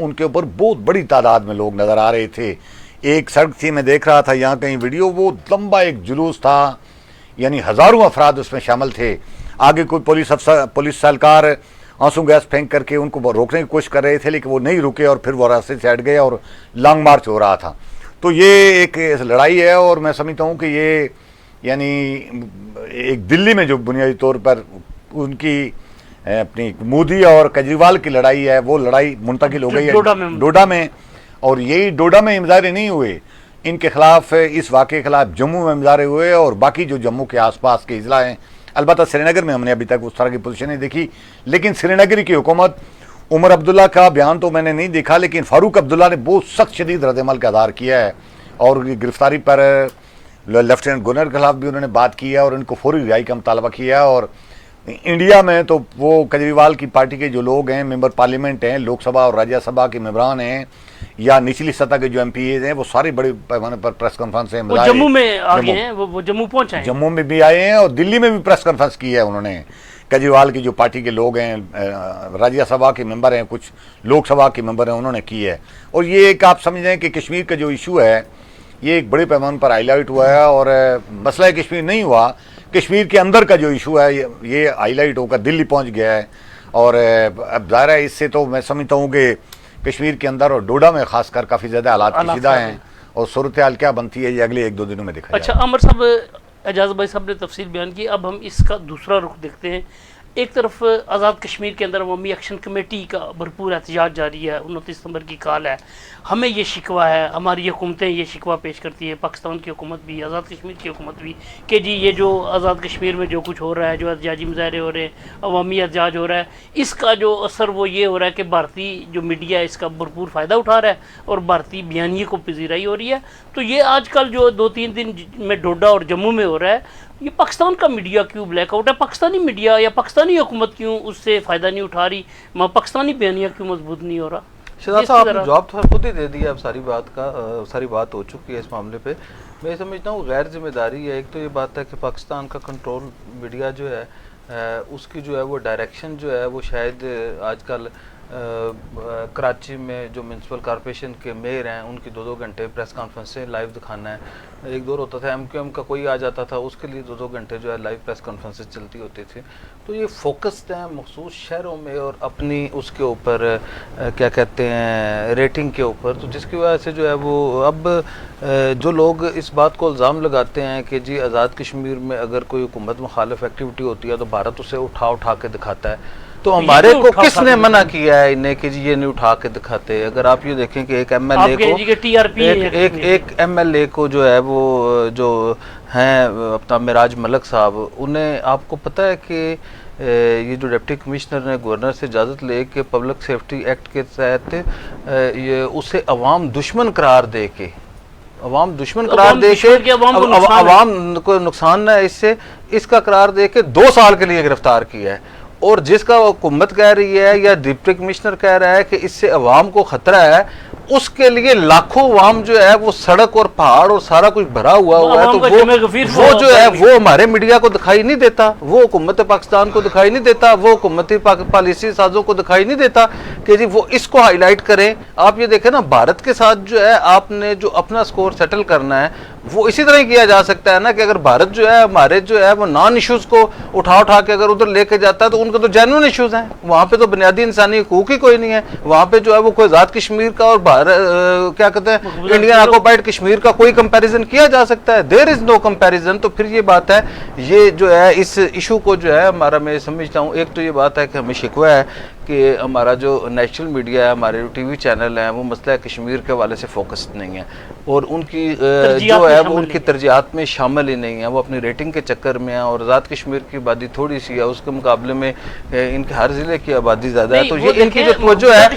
ان کے اوپر بہت بڑی تعداد میں لوگ نظر آ رہے تھے. ایک سڑک تھی, میں دیکھ رہا تھا یہاں کہیں ویڈیو, وہ لمبا ایک جلوس تھا, یعنی ہزاروں افراد اس میں شامل تھے. آگے کوئی پولیس اہلکار آنسو گیس پھینک کر کے ان کو روکنے کی کوشش کر رہے تھے, لیکن وہ نہیں رکے اور پھر وہ راستے سے ہٹ گئے اور لانگ مارچ ہو رہا تھا. تو یہ ایک لڑائی ہے, اور میں سمجھتا ہوں کہ یہ یعنی ایک دلی میں جو بنیادی طور پر ان کی اپنی مودی اور کیجریوال کی لڑائی ہے, وہ لڑائی منتقل ہو گئی ہے ڈوڈا میں. اور یہی ڈوڈا میں مظاہرے نہیں ہوئے ان کے خلاف, اس واقعے کے خلاف جموں میں مظاہرے ہوئے, اور باقی جو جموں کے آس پاس کے اضلاع ہیں. البتہ سری نگر میں ہم نے ابھی تک اس طرح کی پوزیشن نہیں دیکھی, لیکن سری نگر کی حکومت, عمر عبداللہ کا بیان تو میں نے نہیں دیکھا, لیکن فاروق عبداللہ نے بہت سخت شدید رد عمل کا اظہار کیا ہے, اور گرفتاری پر لیفٹیننٹ گورنر کے خلاف بھی انہوں نے بات کی ہے, اور ان کو فوری رہائی کا مطالبہ کیا ہے. اور انڈیا میں تو وہ کیجریوال کی پارٹی کے جو لوگ ہیں, ممبر پارلیمنٹ ہیں, لوک سبھا اور راجیہ سبھا کے ممبران ہیں, یا نچلی سطح کے جو ایم پی ایز ہیں, وہ سارے بڑے پیمانے پر پریس کانفرنس ہیں. جموں میں آگے ہیں, وہ جموں پہنچے ہیں, جموں میں بھی آئے ہیں, اور دلی میں بھی پریس کانفرنس کی ہے انہوں نے. کیجریوال کی جو پارٹی کے لوگ ہیں, راجیہ سبھا کے ممبر ہیں, کچھ لوک سبھا کے ممبر ہیں, انہوں نے کی ہے. اور یہ ایک آپ سمجھ رہے ہیں کہ کشمیر کا جو ایشو ہے یہ ایک بڑے پیمانے پر ہائی لائٹ ہوا ہے, اور مسئلہ کشمیر نہیں ہوا, کشمیر کے اندر کا جو ایشو ہے یہ ہائی لائٹ ہو کر دلی پہنچ گیا ہے. اور اب ظاہر ہے اس سے تو میں سمجھتا ہوں کہ کشمیر کے اندر اور ڈوڈا میں خاص کر کافی زیادہ حالات پیچیدہ ہیں, اور صورتحال کیا بنتی ہے یہ اگلے 1-2 دنوں میں دیکھا جائے. اچھا عمر صاحب, اعجاز بھائی صاحب نے تفصیل بیان کی, اب ہم اس کا دوسرا رخ دیکھتے ہیں. ایک طرف آزاد کشمیر کے اندر عوامی ایکشن کمیٹی کا بھرپور احتجاج جاری ہے, 29 ستمبر کی کال ہے. ہمیں یہ شکوہ ہے, ہماری حکومتیں یہ شکوہ پیش کرتی ہیں, پاکستان کی حکومت بھی, آزاد کشمیر کی حکومت بھی, کہ جی یہ جو آزاد کشمیر میں جو کچھ ہو رہا ہے, جو احتجاجی مظاہرے ہو رہے ہیں, عوامی احتجاج ہو رہا ہے, اس کا جو اثر وہ یہ ہو رہا ہے کہ بھارتی جو میڈیا ہے اس کا بھرپور فائدہ اٹھا رہا ہے, اور بھارتی بیانیے کو پذیرائی ہو رہی ہے. تو یہ آج کل جو 2-3 دن میں ڈوڈا اور جموں میں ہو رہا ہے, یہ پاکستان کا میڈیا کیوں بلیک آؤٹ ہے؟ پاکستانی میڈیا یا پاکستانی حکومت کیوں اس سے فائدہ نہیں اٹھا رہی؟ پاکستانی بیانیہ کیوں مضبوط نہیں ہو رہا؟ شہزاد صاحب آپ نے جواب تو خود ہی دے دیا, اب ساری بات ہو چکی ہے اس معاملے پہ. میں سمجھتا ہوں غیر ذمہ داری ہے. ایک تو یہ بات ہے کہ پاکستان کا کنٹرول میڈیا جو ہے اس کی جو ہے وہ ڈائریکشن جو ہے وہ شاید آج کل کراچی میں جو میونسپل کارپوریشن کے میئر ہیں ان کی 2-2 گھنٹے پریس کانفرنسیں لائیو دکھانا ہے. ایک دور ہوتا تھا ایم کیو ایم کا کوئی آ جاتا تھا, اس کے لیے 2-2 گھنٹے جو ہے لائیو پریس کانفرنسیں چلتی ہوتی تھی. تو یہ فوکسڈ ہیں مخصوص شہروں میں اور اپنی اس کے اوپر کیا کہتے ہیں ریٹنگ کے اوپر. تو جس کی وجہ سے جو ہے وہ اب جو لوگ اس بات کو الزام لگاتے ہیں کہ جی آزاد کشمیر میں اگر کوئی حکومت مخالف ایکٹیویٹی ہوتی ہے تو بھارت اسے اٹھا کے دکھاتا ہے. تو ہمارے کو کس نے منع کیا ہے انہیں کہ جی یہ نہیں اٹھا کے دکھاتے؟ اگر آپ یہ دیکھیں کہ ایک ایم ایل اے کو جو ہے وہ جو ہیں اپنا معراج ملک صاحب, انہیں آپ کو پتہ ہے کہ یہ جو ڈپٹی کمشنر نے گورنر سے اجازت لے کے پبلک سیفٹی ایکٹ کے تحت یہ اسے عوام دشمن قرار دے کے عوام کو نقصان نہ اس سے اس کا قرار دے کے 2 سال کے لیے گرفتار کیا ہے. اور جس کا حکومت کہہ رہی ہے یا ڈپٹی کمشنر کہہ رہا ہے کہ اس سے عوام کو خطرہ ہے, اس کے لیے لاکھوں عوام جو ہے وہ سڑک اور پہاڑ اور سارا کچھ بھرا ہوا ہے. تو وہ جو ہے وہ ہمارے میڈیا کو دکھائی نہیں دیتا, وہ حکومت پاکستان کو دکھائی نہیں دیتا, وہ حکومتی پالیسی سازوں کو دکھائی نہیں دیتا کہ جی وہ اس کو ہائی لائٹ کریں. آپ یہ دیکھیں نا, بھارت کے ساتھ جو ہے آپ نے جو اپنا سکور سیٹل کرنا ہے وہ اسی طرح کیا جا سکتا ہے نا کہ اگر بھارت جو ہے ہمارے جو ہے وہ نان ایشوز کو اٹھا کے اگر ادھر لے کے جاتا ہے تو ان کے تو جینوئن ایشوز ہیں. وہاں پہ تو بنیادی انسانی حقوق ہی کوئی نہیں ہے. وہاں پہ جو ہے وہ کوئی آزاد کشمیر کا اور کیا کہتے ہیں انڈین آکوپائڈ کشمیر کا کوئی کمپیریزن کیا جا سکتا ہے؟ دیر از نو کمپیریزن. تو پھر یہ بات ہے, یہ جو ہے اس ایشو کو جو ہے ہمارا, میں سمجھتا ہوں ایک تو یہ بات ہے کہ ہمیں شکوہ ہے کہ ہمارا جو نیشنل میڈیا ہے, ہمارے جو ٹی وی چینل ہیں, وہ مسئلہ کشمیر کے حوالے سے فوکسڈ نہیں ہے, اور ان کی جو ہے وہ ان کی ترجیحات میں شامل ہی نہیں ہے. وہ اپنی ریٹنگ کے چکر میں ہیں, اور آزاد کشمیر کی آبادی تھوڑی سی ہے, اس کے مقابلے میں ان کے ہر ضلع کی آبادی زیادہ ہے. تو یہ ان کی جو توجہ ہے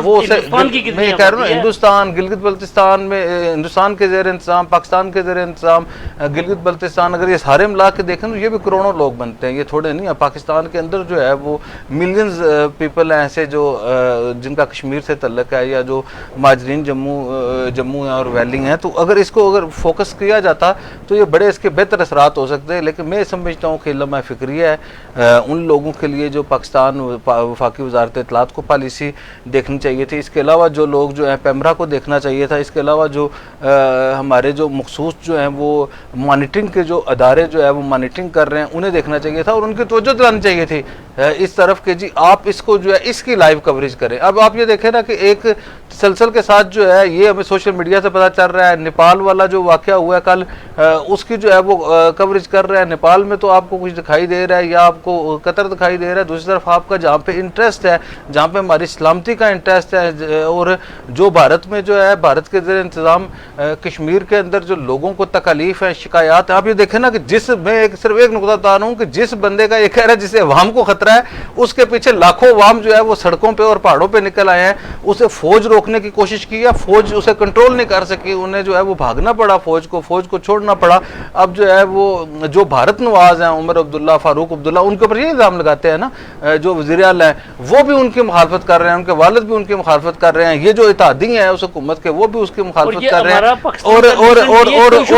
وہ میں یہ کہہ رہا ہوں, ہندوستان گلگت بلتستان میں, ہندوستان کے زیر انتظام, پاکستان کے زیر انتظام گلگت بلتستان, اگر یہ سارے ملا کے دیکھیں تو یہ بھی کروڑوں لوگ بنتے ہیں, یہ تھوڑے نہیں ہیں. پاکستان کے اندر جو ہے وہ ملین ملینز پیپل ہیں ایسے جو جن کا کشمیر سے تعلق ہے، یا جو مہاجرین جموں اور ویلی ہیں، تو اگر فوکس کیا جاتا تو یہ بڑے اس کے بہتر اثرات ہو سکتے ہیں. لیکن میں سمجھتا ہوں کہ لمحہ فکریہ ہے ان لوگوں کے لیے جو پاکستان وفاقی وزارت اطلاعات کو پالیسی دیکھنی چاہیے تھی. اس کے علاوہ جو لوگ جو ہیں پیمرا کو دیکھنا چاہیے تھا. اس کے علاوہ جو ہمارے جو مخصوص جو ہیں وہ مانیٹرنگ کے جو ادارے جو ہے وہ مانیٹرنگ کر رہے ہیں انہیں دیکھنا چاہیے تھا، اور ان کی توجہ دلانی چاہیے تھی اس طرف کہ جی آپ اس کو جو ہے اس کی لائیو کوریج کریں. اب آپ یہ دیکھیں نا کہ ایک تسلسل کے ساتھ جو ہے یہ ہمیں سوشل میڈیا سے پتہ چل رہا ہے. نیپال والا جو واقعہ ہوا ہے کل، اس کی جو ہے وہ کوریج کر رہا ہے. نیپال میں تو آپ کو کچھ دکھائی دے رہا ہے یا آپ کو قطر دکھائی دے رہا ہے. دوسری طرف آپ کا جہاں پہ انٹرسٹ ہے، جہاں پہ ہماری سلامتی کا انٹرسٹ ہے، اور جو بھارت میں جو ہے بھارت کے زیر انتظام کشمیر کے اندر جو لوگوں کو تکالیف ہیں، شکایات ہیں، آپ یہ دیکھیں نا کہ میں صرف ایک نقطہ بتا رہا ہوں کہ جس بندے کا یہ کہہ رہا ہے جسے عوام کو خطرہ ہے، اس کے پیچھے لاکھوں عوام جو ہے وہ سڑکوں پہ اور پہاڑوں پہ نکل آئے ہیں. اسے فوج روکنے کی کوشش کی ہے، فوج اسے کنٹرول نہیں کر سکی، انہیں جو ہے وہ بھاگنا پڑا، فوج کو چھوڑنا پڑا. اب جو ہے وہ جو بھارت نواز ہیں عمر عبداللہ، فاروق عبداللہ، ان کے اوپر یہ الزام لگاتے ہیں نا جو وزیر اعلیٰ ہیں، وہ بھی ان کی مخالفت کر رہے ہیں، ان کے والد بھی ان کی مخالفت کر رہے ہیں. یہ جو اتحادی ہیں اس حکومت کے، وہ بھی اس کی مخالفت کر رہے ہیں. اور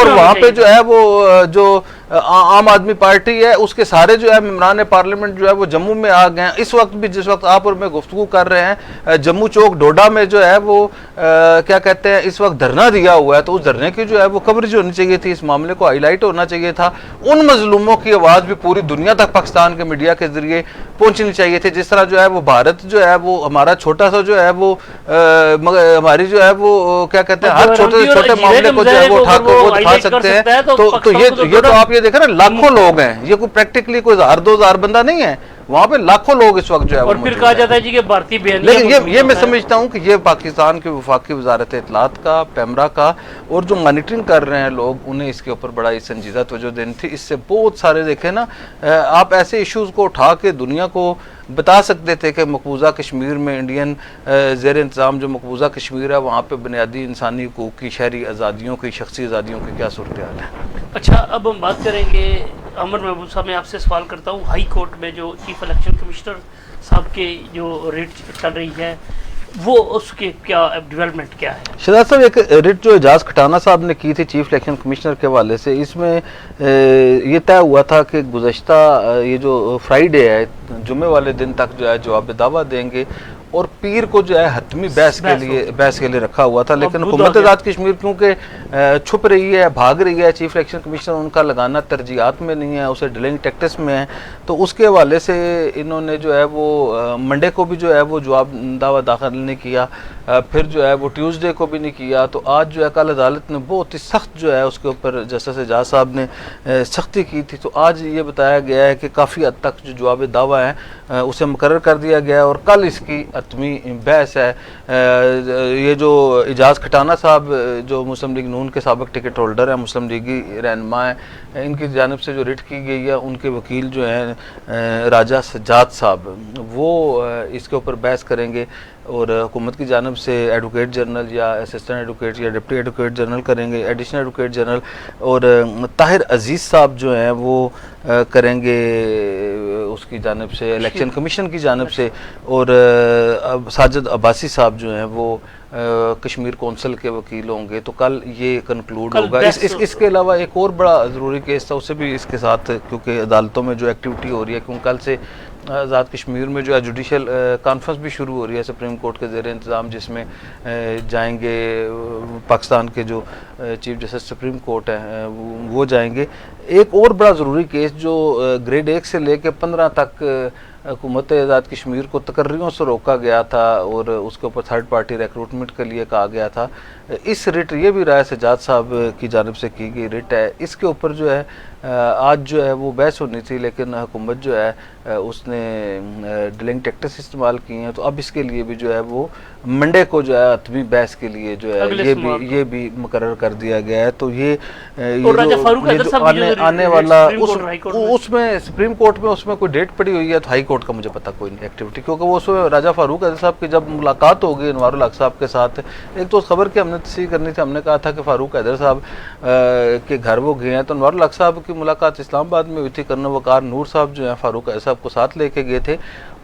وہاں پہ جو ہے وہ جو عام آدمی پارٹی ہے اس کے سارے جو ہے ممبران پارلیمنٹ جو ہے وہ جموں میں آ گئے ہیں. اس وقت بھی جس وقت آپ اور میں گفتگو کر رہے ہیں، جموں چوک ڈوڈا میں جو ہے وہ کیا کہتے ہیں اس وقت دھرنا دیا ہوا ہے. تو اس دھرنے کی جو ہے وہ کوریج ہونی چاہیے تھی، اس معاملے کو ہائی لائٹ ہونا چاہیے تھا. ان مظلوموں کی آواز بھی پوری دنیا تک پاکستان کے میڈیا کے ذریعے پہنچنی چاہیے تھی. جس طرح جو ہے وہ بھارت جو ہے وہ ہمارا چھوٹا سا جو ہے وہ ہماری جو ہے وہ کیا کہتے ہیں ہر چھوٹے سے چھوٹے معاملے کو جو ہے وہ اٹھا سکتے ہیں. تو یہ تو آپ یہ دیکھ رہے ہیں لاکھوں لوگ ہیں، یہ کوئی پریکٹیکلی کوئی 1000-2000 بندہ نہیں ہے، وہاں پہ لاکھوں لوگ اس وقت جو ہے اور پھر کہا جاتا ہے جی کہ بھارتی بیانیہ. لیکن یہ میں سمجھتا ہوں کہ یہ پاکستان کی وفاقی وزارت اطلاعات کا، پیمرا کا، اور جو مانیٹرنگ کر رہے ہیں لوگ، انہیں اس کے اوپر بڑا ہی سنجیدہ توجہ دینی تھی. اس سے بہت سارے دیکھیں نا آپ ایسے ایشوز کو اٹھا کے دنیا کو بتا سکتے تھے کہ مقبوضہ کشمیر میں انڈین زیر انتظام جو مقبوضہ کشمیر ہے وہاں پہ بنیادی انسانی حقوق کی، شہری آزادیوں کی، شخصی آزادیوں کی کیا صورتحال ہے. اچھا اب ہم بات کریں گے عمر محبوب صاحب، میں آپ سے سوال کرتا ہوں، ہائی کورٹ میں جو چیف الیکشن کمشنر صاحب کے جو ریٹ چل رہی ہے وہ اس کے کیا ڈیولپمنٹ کیا ہے؟ شہزاد صاحب ایک ریٹ جو اعجاز کھٹانہ صاحب نے کی تھی چیف الیکشن کمشنر کے حوالے سے، اس میں یہ طے ہوا تھا کہ گزشتہ یہ جو فرائیڈے ہے جمعے والے دن تک جو ہے جواب دعویٰ دیں گے، اور پیر کو جو ہے حتمی بحث کے لیے رکھا ہوا تھا. لیکن حکومت آزاد کشمیر کیونکہ چھپ رہی ہے، بھاگ رہی ہے، چیف الیکشن کمشنر ان کا لگانا ترجیحات میں نہیں ہے، اسے ڈیلنگ ٹیکٹس میں ہے، تو اس کے حوالے سے انہوں نے جو ہے وہ منڈے کو بھی جو ہے وہ جواب دعویٰ داخل نہیں کیا، پھر جو ہے وہ ٹیوزڈے کو بھی نہیں کیا. تو آج جو ہے کل عدالت نے بہت ہی سخت جو ہے اس کے اوپر جسٹس اعجاز صاحب نے سختی کی تھی. تو آج یہ بتایا گیا ہے کہ کافی حد تک جو جواب دعویٰ ہے اسے مقرر کر دیا گیا ہے، اور کل اس کی حتمی بحث ہے. یہ جو اعجاز کھٹانہ صاحب جو مسلم لیگ نون کے سابق ٹکٹ ہولڈر ہیں، مسلم لیگی رہنما ہیں، ان کی جانب سے جو ریٹ کی گئی ہے، ان کے وکیل جو ہیں راجہ سجاد صاحب، وہ اس کے اوپر بحث کریں گے، اور حکومت کی جانب سے ایڈوکیٹ جنرل یا اسسٹنٹ ایڈوکیٹ یا ڈپٹی ایڈوکیٹ جنرل کریں گے، ایڈیشنل ایڈوکیٹ جنرل، اور طاہر عزیز صاحب جو ہیں وہ کریں گے اس کی جانب سے الیکشن کمیشن کی جانب سے، اور ساجد عباسی صاحب جو ہیں وہ کشمیر کونسل کے وکیل ہوں گے. تو کل یہ کنکلوڈ ہوگا. اس کے علاوہ ایک اور بڑا ضروری کیس تھا، اسے بھی اس کے ساتھ کیونکہ عدالتوں میں جو ایکٹیویٹی ہو رہی ہے، کیونکہ کل سے آزاد کشمیر میں جو ہے جوڈیشل کانفرنس بھی شروع ہو رہی ہے سپریم کورٹ کے زیر انتظام، جس میں جائیں گے پاکستان کے جو چیف جسٹس سپریم کورٹ ہیں وہ جائیں گے. ایک اور بڑا ضروری کیس جو گریڈ 1 سے لے کے 15 تک حکومت آزاد کشمیر کو تقرریوں سے روکا گیا تھا اور اس کے اوپر تھرڈ پارٹی ریکروٹمنٹ کے لیے کہا گیا تھا، اس ریٹ یہ بھی رائے سجاد صاحب کی جانب سے کی گئی ریٹ ہے. اس کے اوپر جو ہے آج جو ہے وہ بحث ہونی تھی، لیکن حکومت جو ہے اس نے ڈیلنگ ٹیکٹس استعمال کی ہیں. تو اب اس کے لیے بھی جو ہے وہ منڈے کو جو ہے حتمی بحث کے لیے جو ہے یہ بھی مقرر کر دیا گیا ہے. تو یہ آنے والا اس میں سپریم کورٹ میں اس میں کوئی ڈیٹ پڑی ہوئی ہے، تو ہائی کورٹ کا مجھے پتا کوئی نہیں ایکٹیویٹی، کیونکہ وہ اس میں راجہ فاروق حیدر صاحب کی جب ملاقات ہوگی انوار الحق صاحب کے ساتھ، ایک تو اس خبر کی ہم نے تصحیح کرنی تھی، ہم نے کہا تھا کہ فاروق حیدر صاحب کے گھر وہ گئے ہیں، تو انوار الحق صاحب کی ملاقات اسلام آباد میں ہوئی تھی. کرنل وقار نور صاحب جو ہیں فاروق حیدر صاحب کو ساتھ لے کے گئے تھے.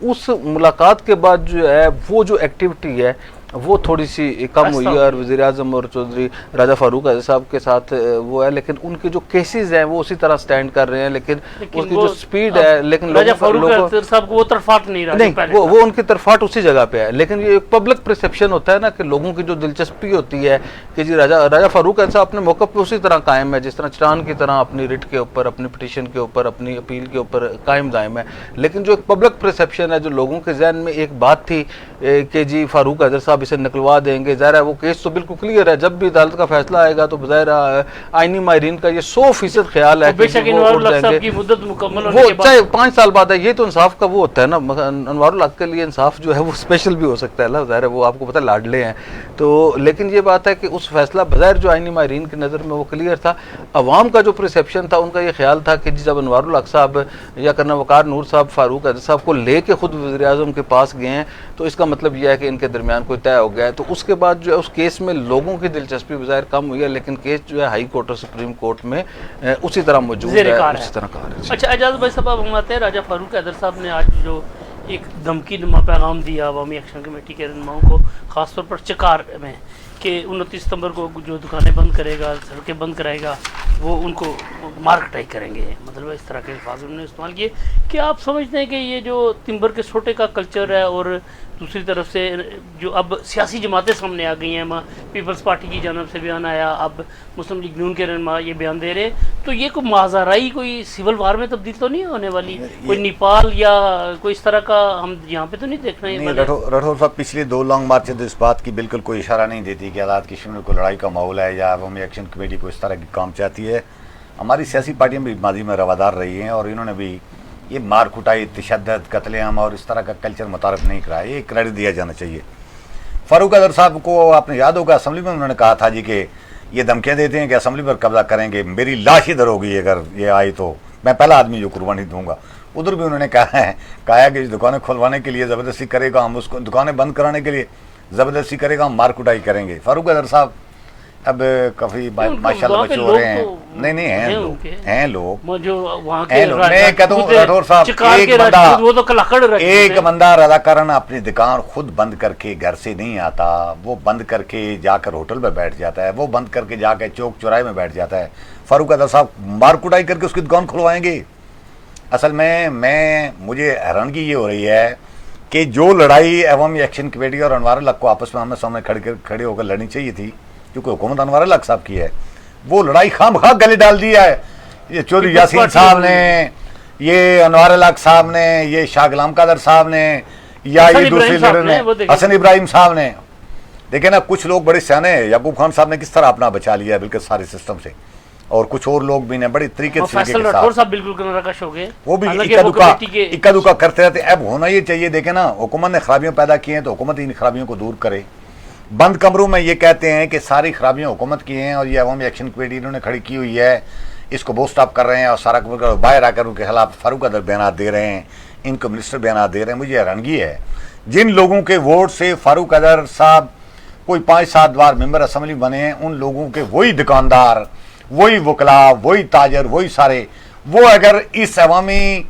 اس ملاقات کے بعد جو ہے وہ جو ایکٹیویٹی ہے وہ تھوڑی سی کم ہوئی ہے، اور وزیر اعظم اور چودھری راجہ فاروق اعظم صاحب کے ساتھ وہ ہے، لیکن ان کے جو کیسز ہیں وہ اسی طرح سٹینڈ کر رہے ہیں، لیکن اس کی جو سپیڈ ہے، لیکن راجہ فاروق اعظم صاحب کو وہ طرفات نہیں نہیں، وہ ان کی طرفاٹ اسی جگہ پہ ہے، لیکن یہ ایک پبلک پرسیپشن ہوتا ہے نا کہ لوگوں کی جو دلچسپی ہوتی ہے کہ جی راجہ فاروق اعظم صاحب اپنے موقع پہ اسی طرح قائم ہے جس طرح چٹان کی طرح اپنی رٹ کے اوپر، اپنی پٹیشن کے اوپر، اپنی اپیل کے اوپر قائم دائم ہے، لیکن جو ایک پبلک پرسیپشن ہے، جو لوگوں کے ذہن میں ایک بات تھی کہ جی فاروق اعظم صاحب اسے نکلوا دیں گے، ظاہر ہے وہ کیس تو بالکل کلیئر ہے، جب بھی عدالت کا فیصلہ آئے گا تو بظاہر آئینی ماہرین کا یہ 100% خیال ہے بے شک انوار الحق صاحب کی مدت مکمل ہونے وہ کے بعد چاہے 5 سال بعد ہے، یہ تو انصاف کا وہ ہوتا ہے نا، انوار الحق کے لیے انصاف جو ہے وہ اسپیشل بھی ہو سکتا ہے نا، ظاہر ہے وہ آپ کو پتہ لاڈلے ہیں تو، لیکن یہ بات ہے کہ اس فیصلہ بظاہر جو آئینی ماہرین کی نظر میں وہ کلیئر تھا، عوام کا جو پرسیپشن تھا ان کا یہ خیال تھا کہ جب انوار الحق صاحب یا کرنا وقار نور صاحب فاروق اعظم صاحب کو لے کے خود وزیر اعظم کے پاس گئے ہیں تو اس کا مطلب یہ ہے کہ ان کے درمیان کوئی طے ہو گیا ہے، تو اس کے بعد جو ہے اس کیس میں لوگوں کی دلچسپی بظاہر کم ہوئی ہے، لیکن کیس جو ہے ہائی کورٹ اور سپریم کورٹ میں اسی طرح موجود ہے، اسی طرح کار ہے۔ اچھا اعجاز بھائی صاحب، ہم آتے ہیں راجہ فاروق حیدر صاحب نے آج جو ایک دھمکی نما پیغام دیا عوامی ایکشن کمیٹی کے رہنماؤں کو، خاص طور پر چکار میں، کہ 29 ستمبر کو جو دکانیں بند کرے گا، سڑکیں بند کرائے گا، وہ ان کو مار کٹائی کریں گے، مطلب اس طرح کے الفاظ انہوں نے استعمال کیے۔ کیا آپ سمجھتے ہیں کہ یہ جو تمبر کے سوٹے کا کلچر ہے، اور دوسری طرف سے جو اب سیاسی جماعتیں سامنے آ گئی ہیں، پیپلز پارٹی کی جانب سے بیان آیا، اب مسلم لیگ نون کے رہنما یہ بیان دے رہے، تو یہ کوئی ماضرائی، کوئی سول وار میں تبدیل تو نہیں ہونے والی؟ کوئی نیپال یا کوئی اس طرح کا ہم یہاں پہ تو نہیں دیکھ رہے ہیں؟ راٹھور صاحب پچھلے 2 لانگ مارچ اس بات کی بالکل کوئی اشارہ نہیں دیتی کہ آزاد کشمیر کو لڑائی کا ماحول ہے یا عوامی ایکشن کمیٹی کو اس طرح کی کام چاہتی ہے۔ ہماری سیاسی پارٹیاں بھی ماضی میں روادار رہی ہیں اور انہوں نے بھی یہ مار کٹائی، تشدد، قتل عام اور اس طرح کا کلچر متعارف نہیں کرایا، یہ کریڈٹ دیا جانا چاہیے۔ فاروق اعظم صاحب کو آپ نے یاد ہوگا اسمبلی میں انہوں نے کہا تھا جی کہ یہ دھمکیاں دیتے ہیں کہ اسمبلی پر قبضہ کریں گے، میری لاش ادھر ہوگی، اگر یہ آئی تو میں پہلا آدمی جو قربانی دوں گا۔ ادھر بھی انہوں نے کہا کہ دکانیں کھلوانے کے لیے زبردستی کرے گا، ہم اس کو دکانیں بند کرانے کے لیے زبردستی کرے گا، ہم مار کٹائی کریں گے۔ فاروق اعظم صاحب اب کافی ماشاء اللہ بچے ہو رہے ہیں، نہیں ہیں لوگ، میں کہتا ہوں راٹھور صاحب ایک بندہ رضاکارانہ اپنی دکان خود بند کر کے گھر سے نہیں آتا، وہ بند کر کے جا کر ہوٹل میں بیٹھ جاتا ہے، وہ بند کر کے جا کے چوک چوراہے میں بیٹھ جاتا ہے۔ فاروق اعظم صاحب مار کٹائی کر کے اس کی دکان کھلوائیں گے؟ اصل میں مجھے حیرانگی یہ ہو رہی ہے کہ جو لڑائی عوامی ایکشن کمیٹی اور انوار الحق کو آپس میں آمنے سامنے کھڑے ہو کر لڑنی چاہیے تھی، کیونکہ حکومت انوار الحق صاحب کی ہے، وہ لڑائی خام خواہ گلے ڈال دیا ہے یہ چودھری یاسین صاحب نے، یہ انوار الحق صاحب نے، یہ شاہ غلام قادر صاحب نے، یا یہ دوسرے لیڈر نے حسن ابراہیم صاحب نے۔ دیکھیں نا کچھ لوگ بڑے سیانے ہیں، یعقوب خان صاحب نے کس طرح اپنا بچا لیا ہے بالکل سارے سسٹم سے، اور کچھ اور لوگ بھی نے بڑی طریقے سے وہ بھی اکا دکا کرتے رہتے ہیں۔ اب ہونا یہ چاہیے، دیکھیں نا حکومت نے خرابیاں پیدا کی ہیں تو حکومت ان خرابیوں کو دور کرے۔ بند کمروں میں یہ کہتے ہیں کہ ساری خرابیاں حکومت کی ہیں اور یہ عوامی ایکشن کمیٹی انہوں نے کھڑی کی ہوئی ہے، اس کو بوسٹ اپ کر رہے ہیں، اور سارا باہر آ کر ان کے خلاف فاروق اعظم بیانات دے رہے ہیں، ان کو منسٹر بیانات دے رہے ہیں۔ مجھے حیرانگی ہے جن لوگوں کے ووٹ سے فاروق اعظم صاحب کوئی 5-7 بار ممبر اسمبلی بنے ہیں، ان لوگوں کے وہی دکاندار، وہی وکلا، وہی تاجر، وہی سارے، وہ اگر اس عوامی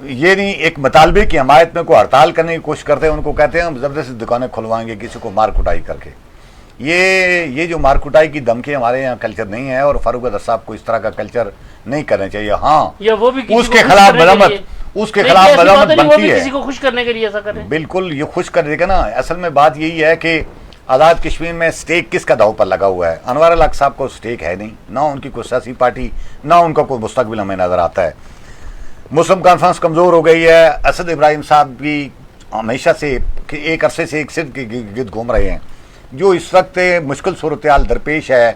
یہ نہیں ایک مطالبے کی حمایت میں کوئی ہڑتال کرنے کی کوشش کرتے ہیں، ان کو کہتے ہیں ہم زبردستی دکانیں کھلوائیں گے کسی کو مار کٹائی کر کے۔ یہ جو مار کٹائی کی دھمکی ہمارے یہاں کلچر نہیں ہے، اور فاروق اعظم صاحب کو اس طرح کا کلچر نہیں کرنا چاہیے۔ ہاں اس کے خلاف مذمت بنتی ہے، کسی کو خوش کرنے کے لیے ایسا کریں، بالکل یہ خوش کر دے گا نا۔ اصل میں بات یہی ہے کہ آزاد کشمیر میں سٹیک کس کا داؤ پر لگا ہوا ہے؟ انوار الحق صاحب کو سٹیک ہے نہیں، نہ ان کی کوئی سیاسی پارٹی، نہ ان کا کوئی مستقبل ہمیں نظر آتا ہے۔ مسلم کانفرنس کمزور ہو گئی ہے، اسد ابراہیم صاحب بھی ہمیشہ سے ایک عرصے سے ایک سر کے گرد گھوم رہے ہیں۔ جو اس وقت مشکل صورتحال درپیش ہے،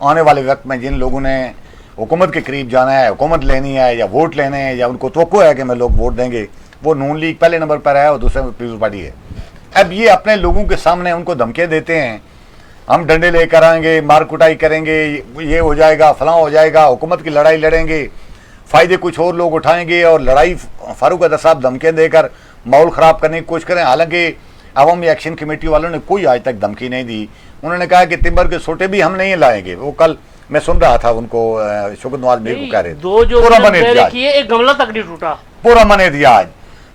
آنے والے وقت میں جن لوگوں نے حکومت کے قریب جانا ہے، حکومت لینی ہے یا ووٹ لینے ہیں، یا ان کو توقع ہے کہ میں لوگ ووٹ دیں گے، وہ نون لیگ پہلے نمبر پر ہے اور دوسرے نمبر پیپلز پارٹی ہے۔ اب یہ اپنے لوگوں کے سامنے ان کو دھمکیاں دیتے ہیں، ہم ڈنڈے لے کر آئیں گے، مار کٹائی کریں گے، یہ ہو جائے گا، فلاں ہو جائے گا، حکومت کی لڑائی لڑیں گے، فائدے کچھ اور لوگ اٹھائیں گے، اور لڑائی فاروق اعظم صاحب دھمکیاں دے کر ماحول خراب کرنے کی کوشش کریں۔ حالانکہ عوامی ایکشن کمیٹی والوں نے کوئی آج تک دھمکی نہیں دی۔ انہوں نے کہا کہ تمبر کے سوٹے بھی ہم نہیں لائیں گے۔ وہ کل میں سن رہا تھا ان کو، شوکت نواز میر کو کہہ رہے تھے پورا من احتجاج، ایک گملہ تک نہیں ٹوٹا، پورا من احتجاج۔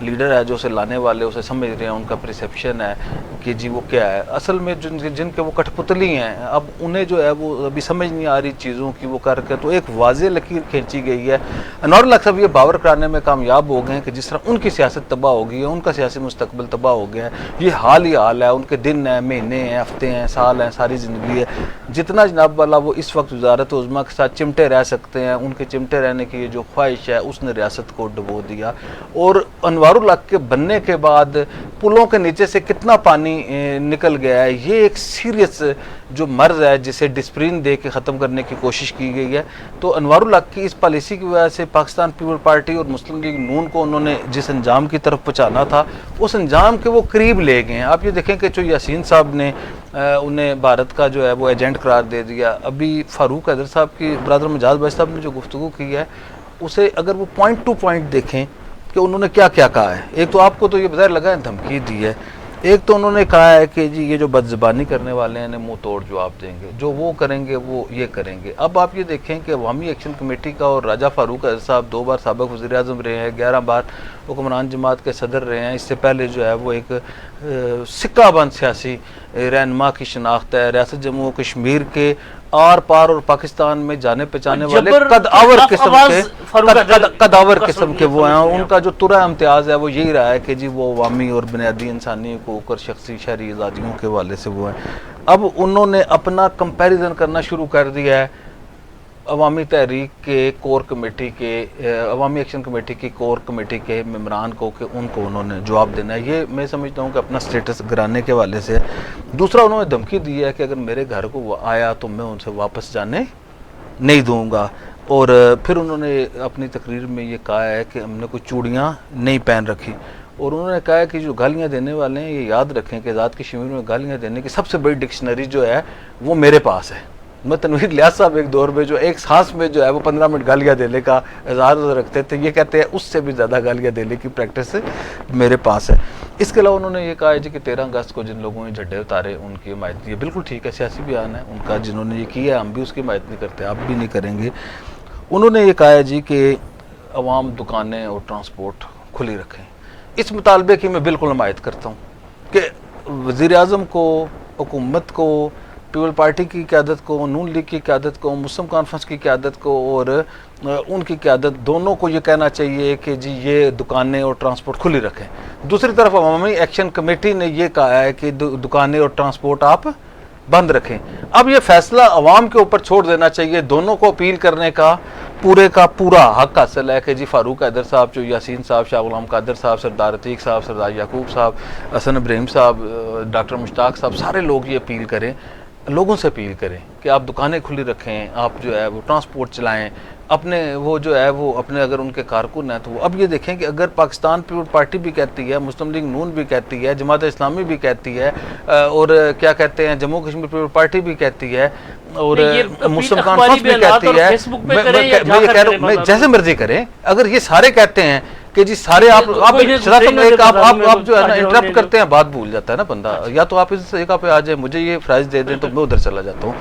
لیڈر ہے جو اسے لانے والے اسے سمجھ رہے ہیں, ان کا پرسیپشن ہے کہ جی وہ کیا ہے. اصل میں جن کے وہ کٹھ پتلی ہیں, اب انہیں جو ہے وہ ابھی سمجھ نہیں آ رہی چیزوں کی وہ کر کے, تو ایک واضح لکیر کھینچی گئی ہے. انوار الحق صاحب یہ باور کرانے میں کامیاب ہو گئے ہیں کہ جس طرح ان کی سیاست تباہ ہو گئی ہے, ان کا سیاسی مستقبل تباہ ہو گیا ہے. یہ حال ہی حال ہے, ان کے دن ہیں, مہینے ہیں, ہفتے ہیں, سال ہیں, ساری زندگی ہے. جتنا جناب والا وہ اس وقت وزارت عظمیٰ کے ساتھ چمٹے رہ سکتے ہیں, ان کے چمٹے رہنے کی جو خواہش ہے اس نے ریاست کو ڈبو دیا. اور انوار الحق کے بننے کے بعد پلوں کے نیچے سے کتنا پانی نکل گیا ہے, یہ ایک سیریس جو مرض ہے جسے ڈسپرین دے کے ختم کرنے کی کوشش کی گئی ہے. تو انوار الحق کی اس پالیسی کی وجہ سے پاکستان پیپل پارٹی اور مسلم لیگ نون کو انہوں نے جس انجام کی طرف پہنچانا تھا اس انجام کے وہ قریب لے گئے ہیں. آپ یہ دیکھیں کہ جو یاسین صاحب نے انہیں بھارت کا جو ہے وہ ایجنٹ قرار دے دیا. ابھی فاروق حیدر صاحب کی برادر مجاز بھائی صاحب نے جو گفتگو کی ہے اسے اگر وہ پوائنٹ ٹو پوائنٹ دیکھیں کہ انہوں نے کیا کیا کہا ہے. ایک تو آپ کو تو یہ بظاہر لگا ہے دھمکی دی ہے, ایک تو انہوں نے کہا ہے کہ جی یہ جو بد زبانی کرنے والے ہیں منہ توڑ جواب دیں گے, جو وہ کریں گے وہ یہ کریں گے. اب آپ یہ دیکھیں کہ عوامی ایکشن کمیٹی کا اور راجہ فاروق حیدر صاحب 2 بار سابق وزیر اعظم رہے ہیں, 11 بار حکمران جماعت کے صدر رہے ہیں. اس سے پہلے جو ہے وہ ایک سکہ بند سیاسی رہنما کی شناخت ہے. ریاست جموں و کشمیر کے آر پار اور پاکستان میں جانے پہچانے والے قداور قسم کے وہ ہیں. ان کا جو ترا امتیاز ہے وہ یہی رہا ہے کہ جی وہ عوامی اور بنیادی انسانی حقوق اور شخصی شہری آزادیوں کے حوالے سے وہ ہیں. اب انہوں نے اپنا کمپیریزن کرنا شروع کر دیا ہے عوامی تحریک کے کور کمیٹی کے, عوامی ایکشن کمیٹی کی کور کمیٹی کے ممبران کو, کہ ان کو انہوں نے جواب دینا ہے. یہ میں سمجھتا ہوں کہ اپنا سٹیٹس گرانے کے حوالے سے. دوسرا انہوں نے دھمکی دی ہے کہ اگر میرے گھر کو آیا تو میں ان سے واپس جانے نہیں دوں گا. اور پھر انہوں نے اپنی تقریر میں یہ کہا ہے کہ ہم نے کوئی چوڑیاں نہیں پہن رکھی. اور انہوں نے کہا ہے کہ جو گالیاں دینے والے ہیں یہ یاد رکھیں کہ آزاد کشمیر میں گالیاں دینے کی سب سے بڑی ڈکشنری جو ہے وہ میرے پاس ہے. میں تنویر لیاس صاحب ایک دور میں جو ایک سانس میں جو ہے وہ 15 منٹ گالیاں دینے کا اظہار رکھتے تھے, یہ کہتے ہیں اس سے بھی زیادہ گالیاں دینے کی پریکٹس میرے پاس ہے. اس کے علاوہ انہوں نے یہ کہا ہے جی کہ 13 اگست کو جن لوگوں نے جھنڈے اتارے ان کی حمایت. یہ بالکل ٹھیک ہے, سیاسی بیان ہے ان کا, جنہوں نے یہ کیا ہے ہم بھی اس کی حمایت نہیں کرتے, آپ بھی نہیں کریں گے. انہوں نے یہ کہا ہے جی کہ عوام دکانیں اور ٹرانسپورٹ کھلی رکھیں. اس مطالبے کی میں بالکل حمایت کرتا ہوں کہ وزیر اعظم کو, حکومت کو, پیپل پارٹی کی قیادت کو, نون لیگ کی قیادت کو, مسلم کانفرنس کی قیادت کو اور ان کی قیادت دونوں کو یہ کہنا چاہیے کہ جی یہ دکانیں اور ٹرانسپورٹ کھلی رکھیں. دوسری طرف عوامی ایکشن کمیٹی نے یہ کہا ہے کہ دکانیں اور ٹرانسپورٹ آپ بند رکھیں. اب یہ فیصلہ عوام کے اوپر چھوڑ دینا چاہیے. دونوں کو اپیل کرنے کا پورا حق حاصل ہے کہ جی فاروق حیدر صاحب, جو یاسین صاحب, شاہ غلام قادر صاحب, سردار عتیق صاحب, سردار یعقوب صاحب, حسن ابراہیم صاحب, ڈاکٹر مشتاق صاحب, سارے لوگ یہ اپیل کریں, لوگوں سے اپیل کریں کہ آپ دکانیں کھلی رکھیں, آپ جو ہے وہ ٹرانسپورٹ چلائیں, اپنے وہ جو ہے وہ اپنے اگر ان کے کارکن ہیں تو وہ. اب یہ دیکھیں کہ اگر پاکستان پیپل پارٹی بھی کہتی ہے, مسلم لیگ نون بھی کہتی ہے, جماعت اسلامی بھی کہتی ہے, اور کیا کہتے ہیں جموں کشمیر پیپل پارٹی بھی کہتی ہے, اور مسلم کانفرنس بھی کہتی ہے, میں یہ کہہ رہا ہوں جیسے مرضی کریں. اگر یہ سارے کہتے ہیں کہ جی سارے آپ جو ہے نا انٹرپٹ کرتے ہیں, بات بھول جاتا ہے نا بندہ, یا تو آپ اس جگہ پہ آ جائیں, مجھے یہ فرائض دے دیں تو میں ادھر چلا جاتا ہوں.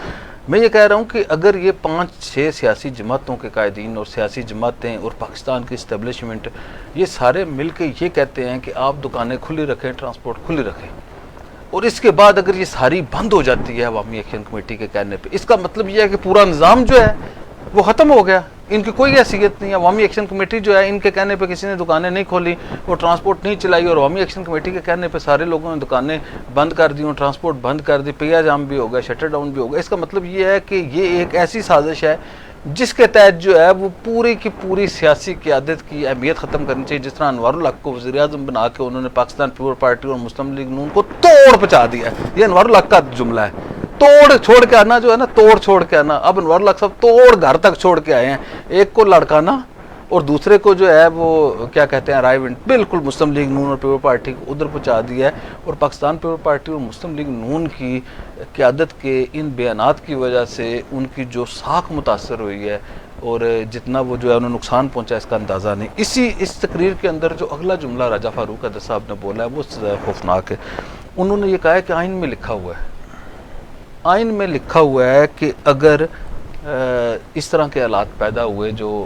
میں یہ کہہ رہا ہوں کہ اگر یہ 5-6 سیاسی جماعتوں کے قائدین اور سیاسی جماعتیں اور پاکستان کی اسٹیبلشمنٹ یہ سارے مل کے یہ کہتے ہیں کہ آپ دکانیں کھلی رکھیں, ٹرانسپورٹ کھلی رکھیں, اور اس کے بعد اگر یہ ساری بند ہو جاتی ہے عوامی ایکشن کمیٹی کے کہنے پہ, اس کا مطلب یہ ہے کہ پورا نظام جو ہے وہ ختم ہو گیا, ان کی کوئی حیثیت نہیں ہے. عوامی ایکشن کمیٹی جو ہے ان کے کہنے پہ کسی نے دکانیں نہیں کھولی, وہ ٹرانسپورٹ نہیں چلائی, اور عوامی ایکشن کمیٹی کے کہنے پہ سارے لوگوں نے دکانیں بند کر دی, ٹرانسپورٹ بند کر دی, پیا جام بھی ہو گیا, شٹر ڈاؤن بھی ہو گیا. اس کا مطلب یہ ہے کہ یہ ایک ایسی سازش ہے جس کے تحت جو ہے وہ پوری کی پوری سیاسی قیادت کی اہمیت ختم کرنی چاہیے. جس طرح انوار الحق کو وزیر اعظم بنا کے انہوں نے پاکستان پیپل پارٹی اور مسلم لیگ نون کو توڑ پہنچا دیا ہے. یہ انوار الحق کا جملہ ہے, توڑ چھوڑ کے آنا جو ہے نا, توڑ چھوڑ کے آنا. اب انوار الحق صاحب توڑ گھر تک چھوڑ کے آئے ہیں, ایک کو لڑکانا اور دوسرے کو جو ہے وہ کیا کہتے ہیں رائیونٹ بالکل مسلم لیگ نون اور پیپل پارٹی کو ادھر پہنچا دیا ہے. اور پاکستان پیپل پارٹی اور مسلم لیگ نون کی قیادت کے ان بیانات کی وجہ سے ان کی جو ساکھ متاثر ہوئی ہے اور جتنا وہ جو ہے انہیں نقصان پہنچا اس کا اندازہ نہیں. اس تقریر کے اندر جو اگلا جملہ راجہ فاروق حیدر صاحب نے بولا ہے وہ خوفناک ہے. انہوں نے یہ کہا ہے کہ آئین میں لکھا ہوا ہے, آئین میں لکھا ہوا ہے کہ اگر اس طرح کے حالات پیدا ہوئے جو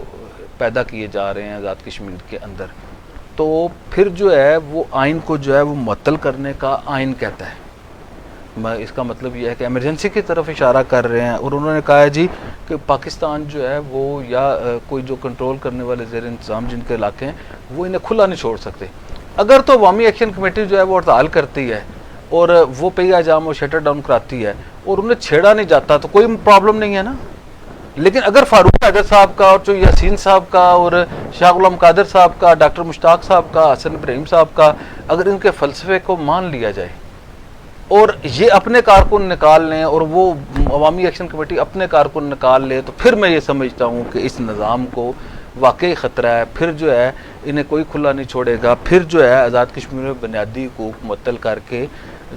پیدا کیے جا رہے ہیں آزاد کشمیر کے اندر, تو پھر جو ہے وہ آئین کو جو ہے وہ معطل کرنے کا آئین کہتا ہے. اس کا مطلب یہ ہے کہ ایمرجنسی کی طرف اشارہ کر رہے ہیں. اور انہوں نے کہا ہے جی کہ پاکستان جو ہے وہ یا کوئی جو کنٹرول کرنے والے زیر انتظام جن کے علاقے ہیں وہ انہیں کھلا نہیں چھوڑ سکتے. اگر تو عوامی ایکشن کمیٹی جو ہے وہ ہڑتال کرتی ہے اور وہ پہیا جام اور شٹر ڈاؤن کراتی ہے اور انہیں چھیڑا نہیں جاتا تو کوئی پرابلم نہیں ہے نا. لیکن اگر فاروق حیدر صاحب کا اور جو یاسین صاحب کا اور شاہ غلام قادر صاحب کا, ڈاکٹر مشتاق صاحب کا, حسن ابراہیم صاحب کا, اگر ان کے فلسفے کو مان لیا جائے اور یہ اپنے کارکن نکال لیں اور وہ عوامی ایکشن کمیٹی اپنے کارکن نکال لے, تو پھر میں یہ سمجھتا ہوں کہ اس نظام کو واقعی خطرہ ہے. پھر جو ہے انہیں کوئی کھلا نہیں چھوڑے گا. پھر جو ہے آزاد کشمیر میں بنیادی حقوق معطل کر کے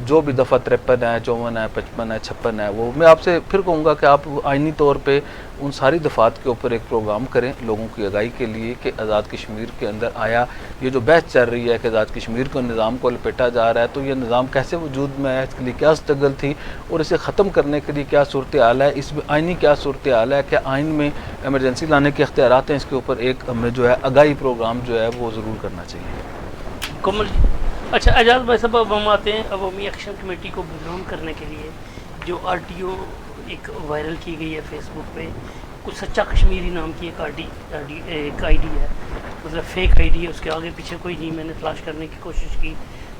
جو بھی دفعہ 53 ہے, 54 ہے, 55 ہے, 56 ہے, وہ میں آپ سے پھر کہوں گا کہ آپ آئینی طور پہ ان ساری دفعات کے اوپر ایک پروگرام کریں لوگوں کی آگاہی کے لیے کہ آزاد کشمیر کے اندر آیا یہ جو بحث چل رہی ہے کہ آزاد کشمیر کو نظام کو لپیٹا جا رہا ہے, تو یہ نظام کیسے وجود میں ہے, اس کے لیے کیا اسٹرگل تھی اور اسے ختم کرنے کے لیے کیا صورتحال ہے, اس میں آئینی کیا صورتحال ہے, کیا آئین میں ایمرجنسی لانے کے اختیارات ہیں. اس کے اوپر ایک ہمیں جو ہے آگاہی پروگرام جو ہے وہ ضرور کرنا چاہیے. کمل جی, اچھا اعجاز بھائی صاحب, اب ہم آتے ہیں عوامی ایکشن کمیٹی کو بدنام کرنے کے لیے جو آرٹیو ایک وائرل کی گئی ہے فیس بک پہ, کچھ سچا کشمیری نام کی ایک آئی ڈی ہے, مطلب فیک آئی ڈی ہے, اس کے آگے پیچھے کوئی نہیں. میں نے تلاش کرنے کی کوشش کی,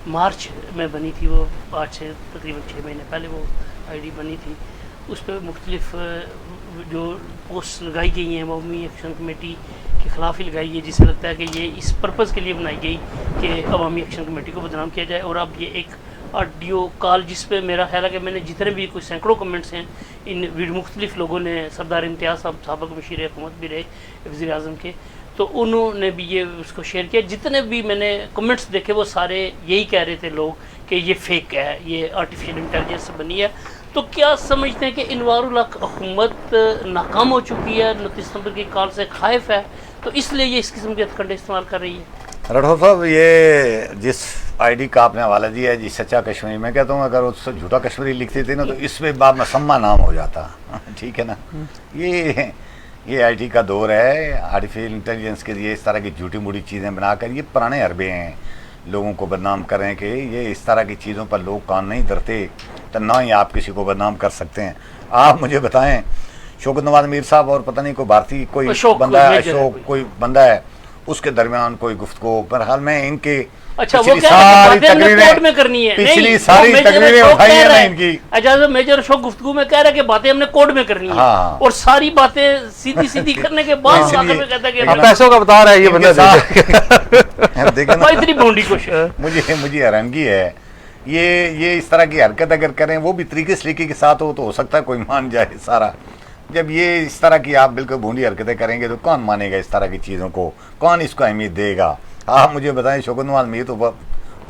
مارچ میں بنی تھی وہ, آج سے تقریباً 6 مہینے پہلے وہ آئی ڈی بنی تھی. اس پہ مختلف جو پوسٹ لگائی گئی ہیں عوامی ایکشن کمیٹی کے خلاف ہی لگائی ہے, جسے لگتا ہے کہ یہ اس پرپز کے لیے بنائی گئی کہ عوامی ایکشن کمیٹی کو بدنام کیا جائے. اور اب یہ ایک آڈیو کال جس پہ میرا خیال ہے کہ میں نے جتنے بھی کوئی سینکڑوں کمنٹس ہیں ان مختلف لوگوں نے, سردار امتیاز صاحب سابق مشیر حکومت بھی رہے وزیر اعظم کے, تو انہوں نے بھی یہ اس کو شیئر کیا. جتنے بھی میں نے کمنٹس دیکھے وہ سارے یہی کہہ رہے تھے لوگ کہ یہ فیک ہے, یہ آرٹیفیشیل انٹیلیجنس سے بنی ہے. تو کیا سمجھتے ہیں کہ انوار الحق حکومت ناکام ہو چکی ہے, 29 نومبر کی کال سے خائف ہے, تو اس لیے یہ اس قسم کے ہتھ کنڈے استعمال کر رہی ہے؟ راٹھور صاحب, یہ جس آئی ڈی کا آپ نے حوالہ دیا ہے جی سچا کشمیری, میں کہتا ہوں اگر اس سے جھوٹا کشمیری لکھتے تھے نا تو اس میں باب مسمہ نام ہو جاتا. ٹھیک ہے نا, یہ آئی ٹی کا دور ہے, آرٹیفیشیل انٹیلیجنس کے لیے اس طرح کی جھوٹی موٹی چیزیں بنا کر یہ پرانے حربے ہیں لوگوں کو بدنام کریں کہ یہ اس طرح کی چیزوں پر لوگ کان نہیں دھرتے, تو نہ ہی آپ کسی کو بدنام کر سکتے ہیں. آپ مجھے بتائیں, شوکت نواز میر صاحب اور پتہ نہیں کوئی بھارتی کوئی بندہ ہے, اشوک کوئی بندہ ہے, اس کے درمیان کوئی گفتگو, بہرحال میں ان کے پچھلی ساری تقریریں اٹھائی ہیں نا ان کی. اجازت میجر اشوک گفتگو میں کہہ رہا ہے کہ باتیں ہم نے کورٹ میں کرنی ہیں, اور ساری باتیں سیدھی سیدھی کرنے کے بعد میں کہتا ہے کہ پیسوں کا بتا رہا ہے یہ بندہ. اتنی بونڈی کوشش مجھے حیرانگی ہے, یہ اس طرح کی حرکت اگر کریں وہ بھی طریقے سلیقے کے ساتھ ہو تو ہو سکتا ہے کوئی مان جائے سارا. جب یہ اس طرح کی آپ بالکل بھونڈی حرکتیں کریں گے تو کون مانے گا اس طرح کی چیزوں کو, کون اس کو اہمیت دے گا؟ آپ مجھے بتائیں, شوکت نواز میر تو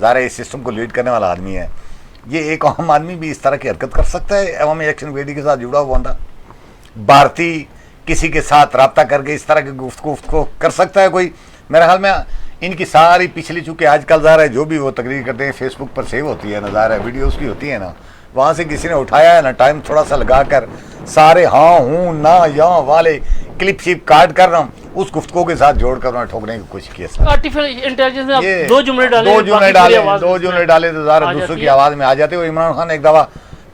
ظاہر ہے اس سسٹم کو لیڈ کرنے والا آدمی ہے, یہ ایک عام آدمی بھی اس طرح کی حرکت کر سکتا ہے عوامی ایکشن کمیٹی کے ساتھ جڑا ہوا بندہ؟ بھارتی کسی کے ساتھ رابطہ کر کے اس طرح کی گفتگو کر سکتا ہے کوئی؟ میرے خیال میں ان کی ساری پچھلی, چونکہ آج کل ظاہر ہے جو بھی وہ تقریر کرتے ہیں فیس بک پر سیو ہوتی ہے نا, ظاہر ہے ویڈیوز کی ہوتی ہے نا, وہاں سے کسی نے اٹھایا ہے نا, ٹائم تھوڑا سا لگا کر سارے ہاں ہوں نہ یہاں والے کلپ شپ کاٹ کر رہا ہوں اس گفتگو کے ساتھ جوڑ کر انہوں نے ٹھوکنے کی کوشش کی. آرٹیفیشل انٹیلیجنس نے 2 جملے ڈالے تو ظاہر دوسروں کی آواز میں آ جاتے ہوئے. عمران خان نے ایک دفعہ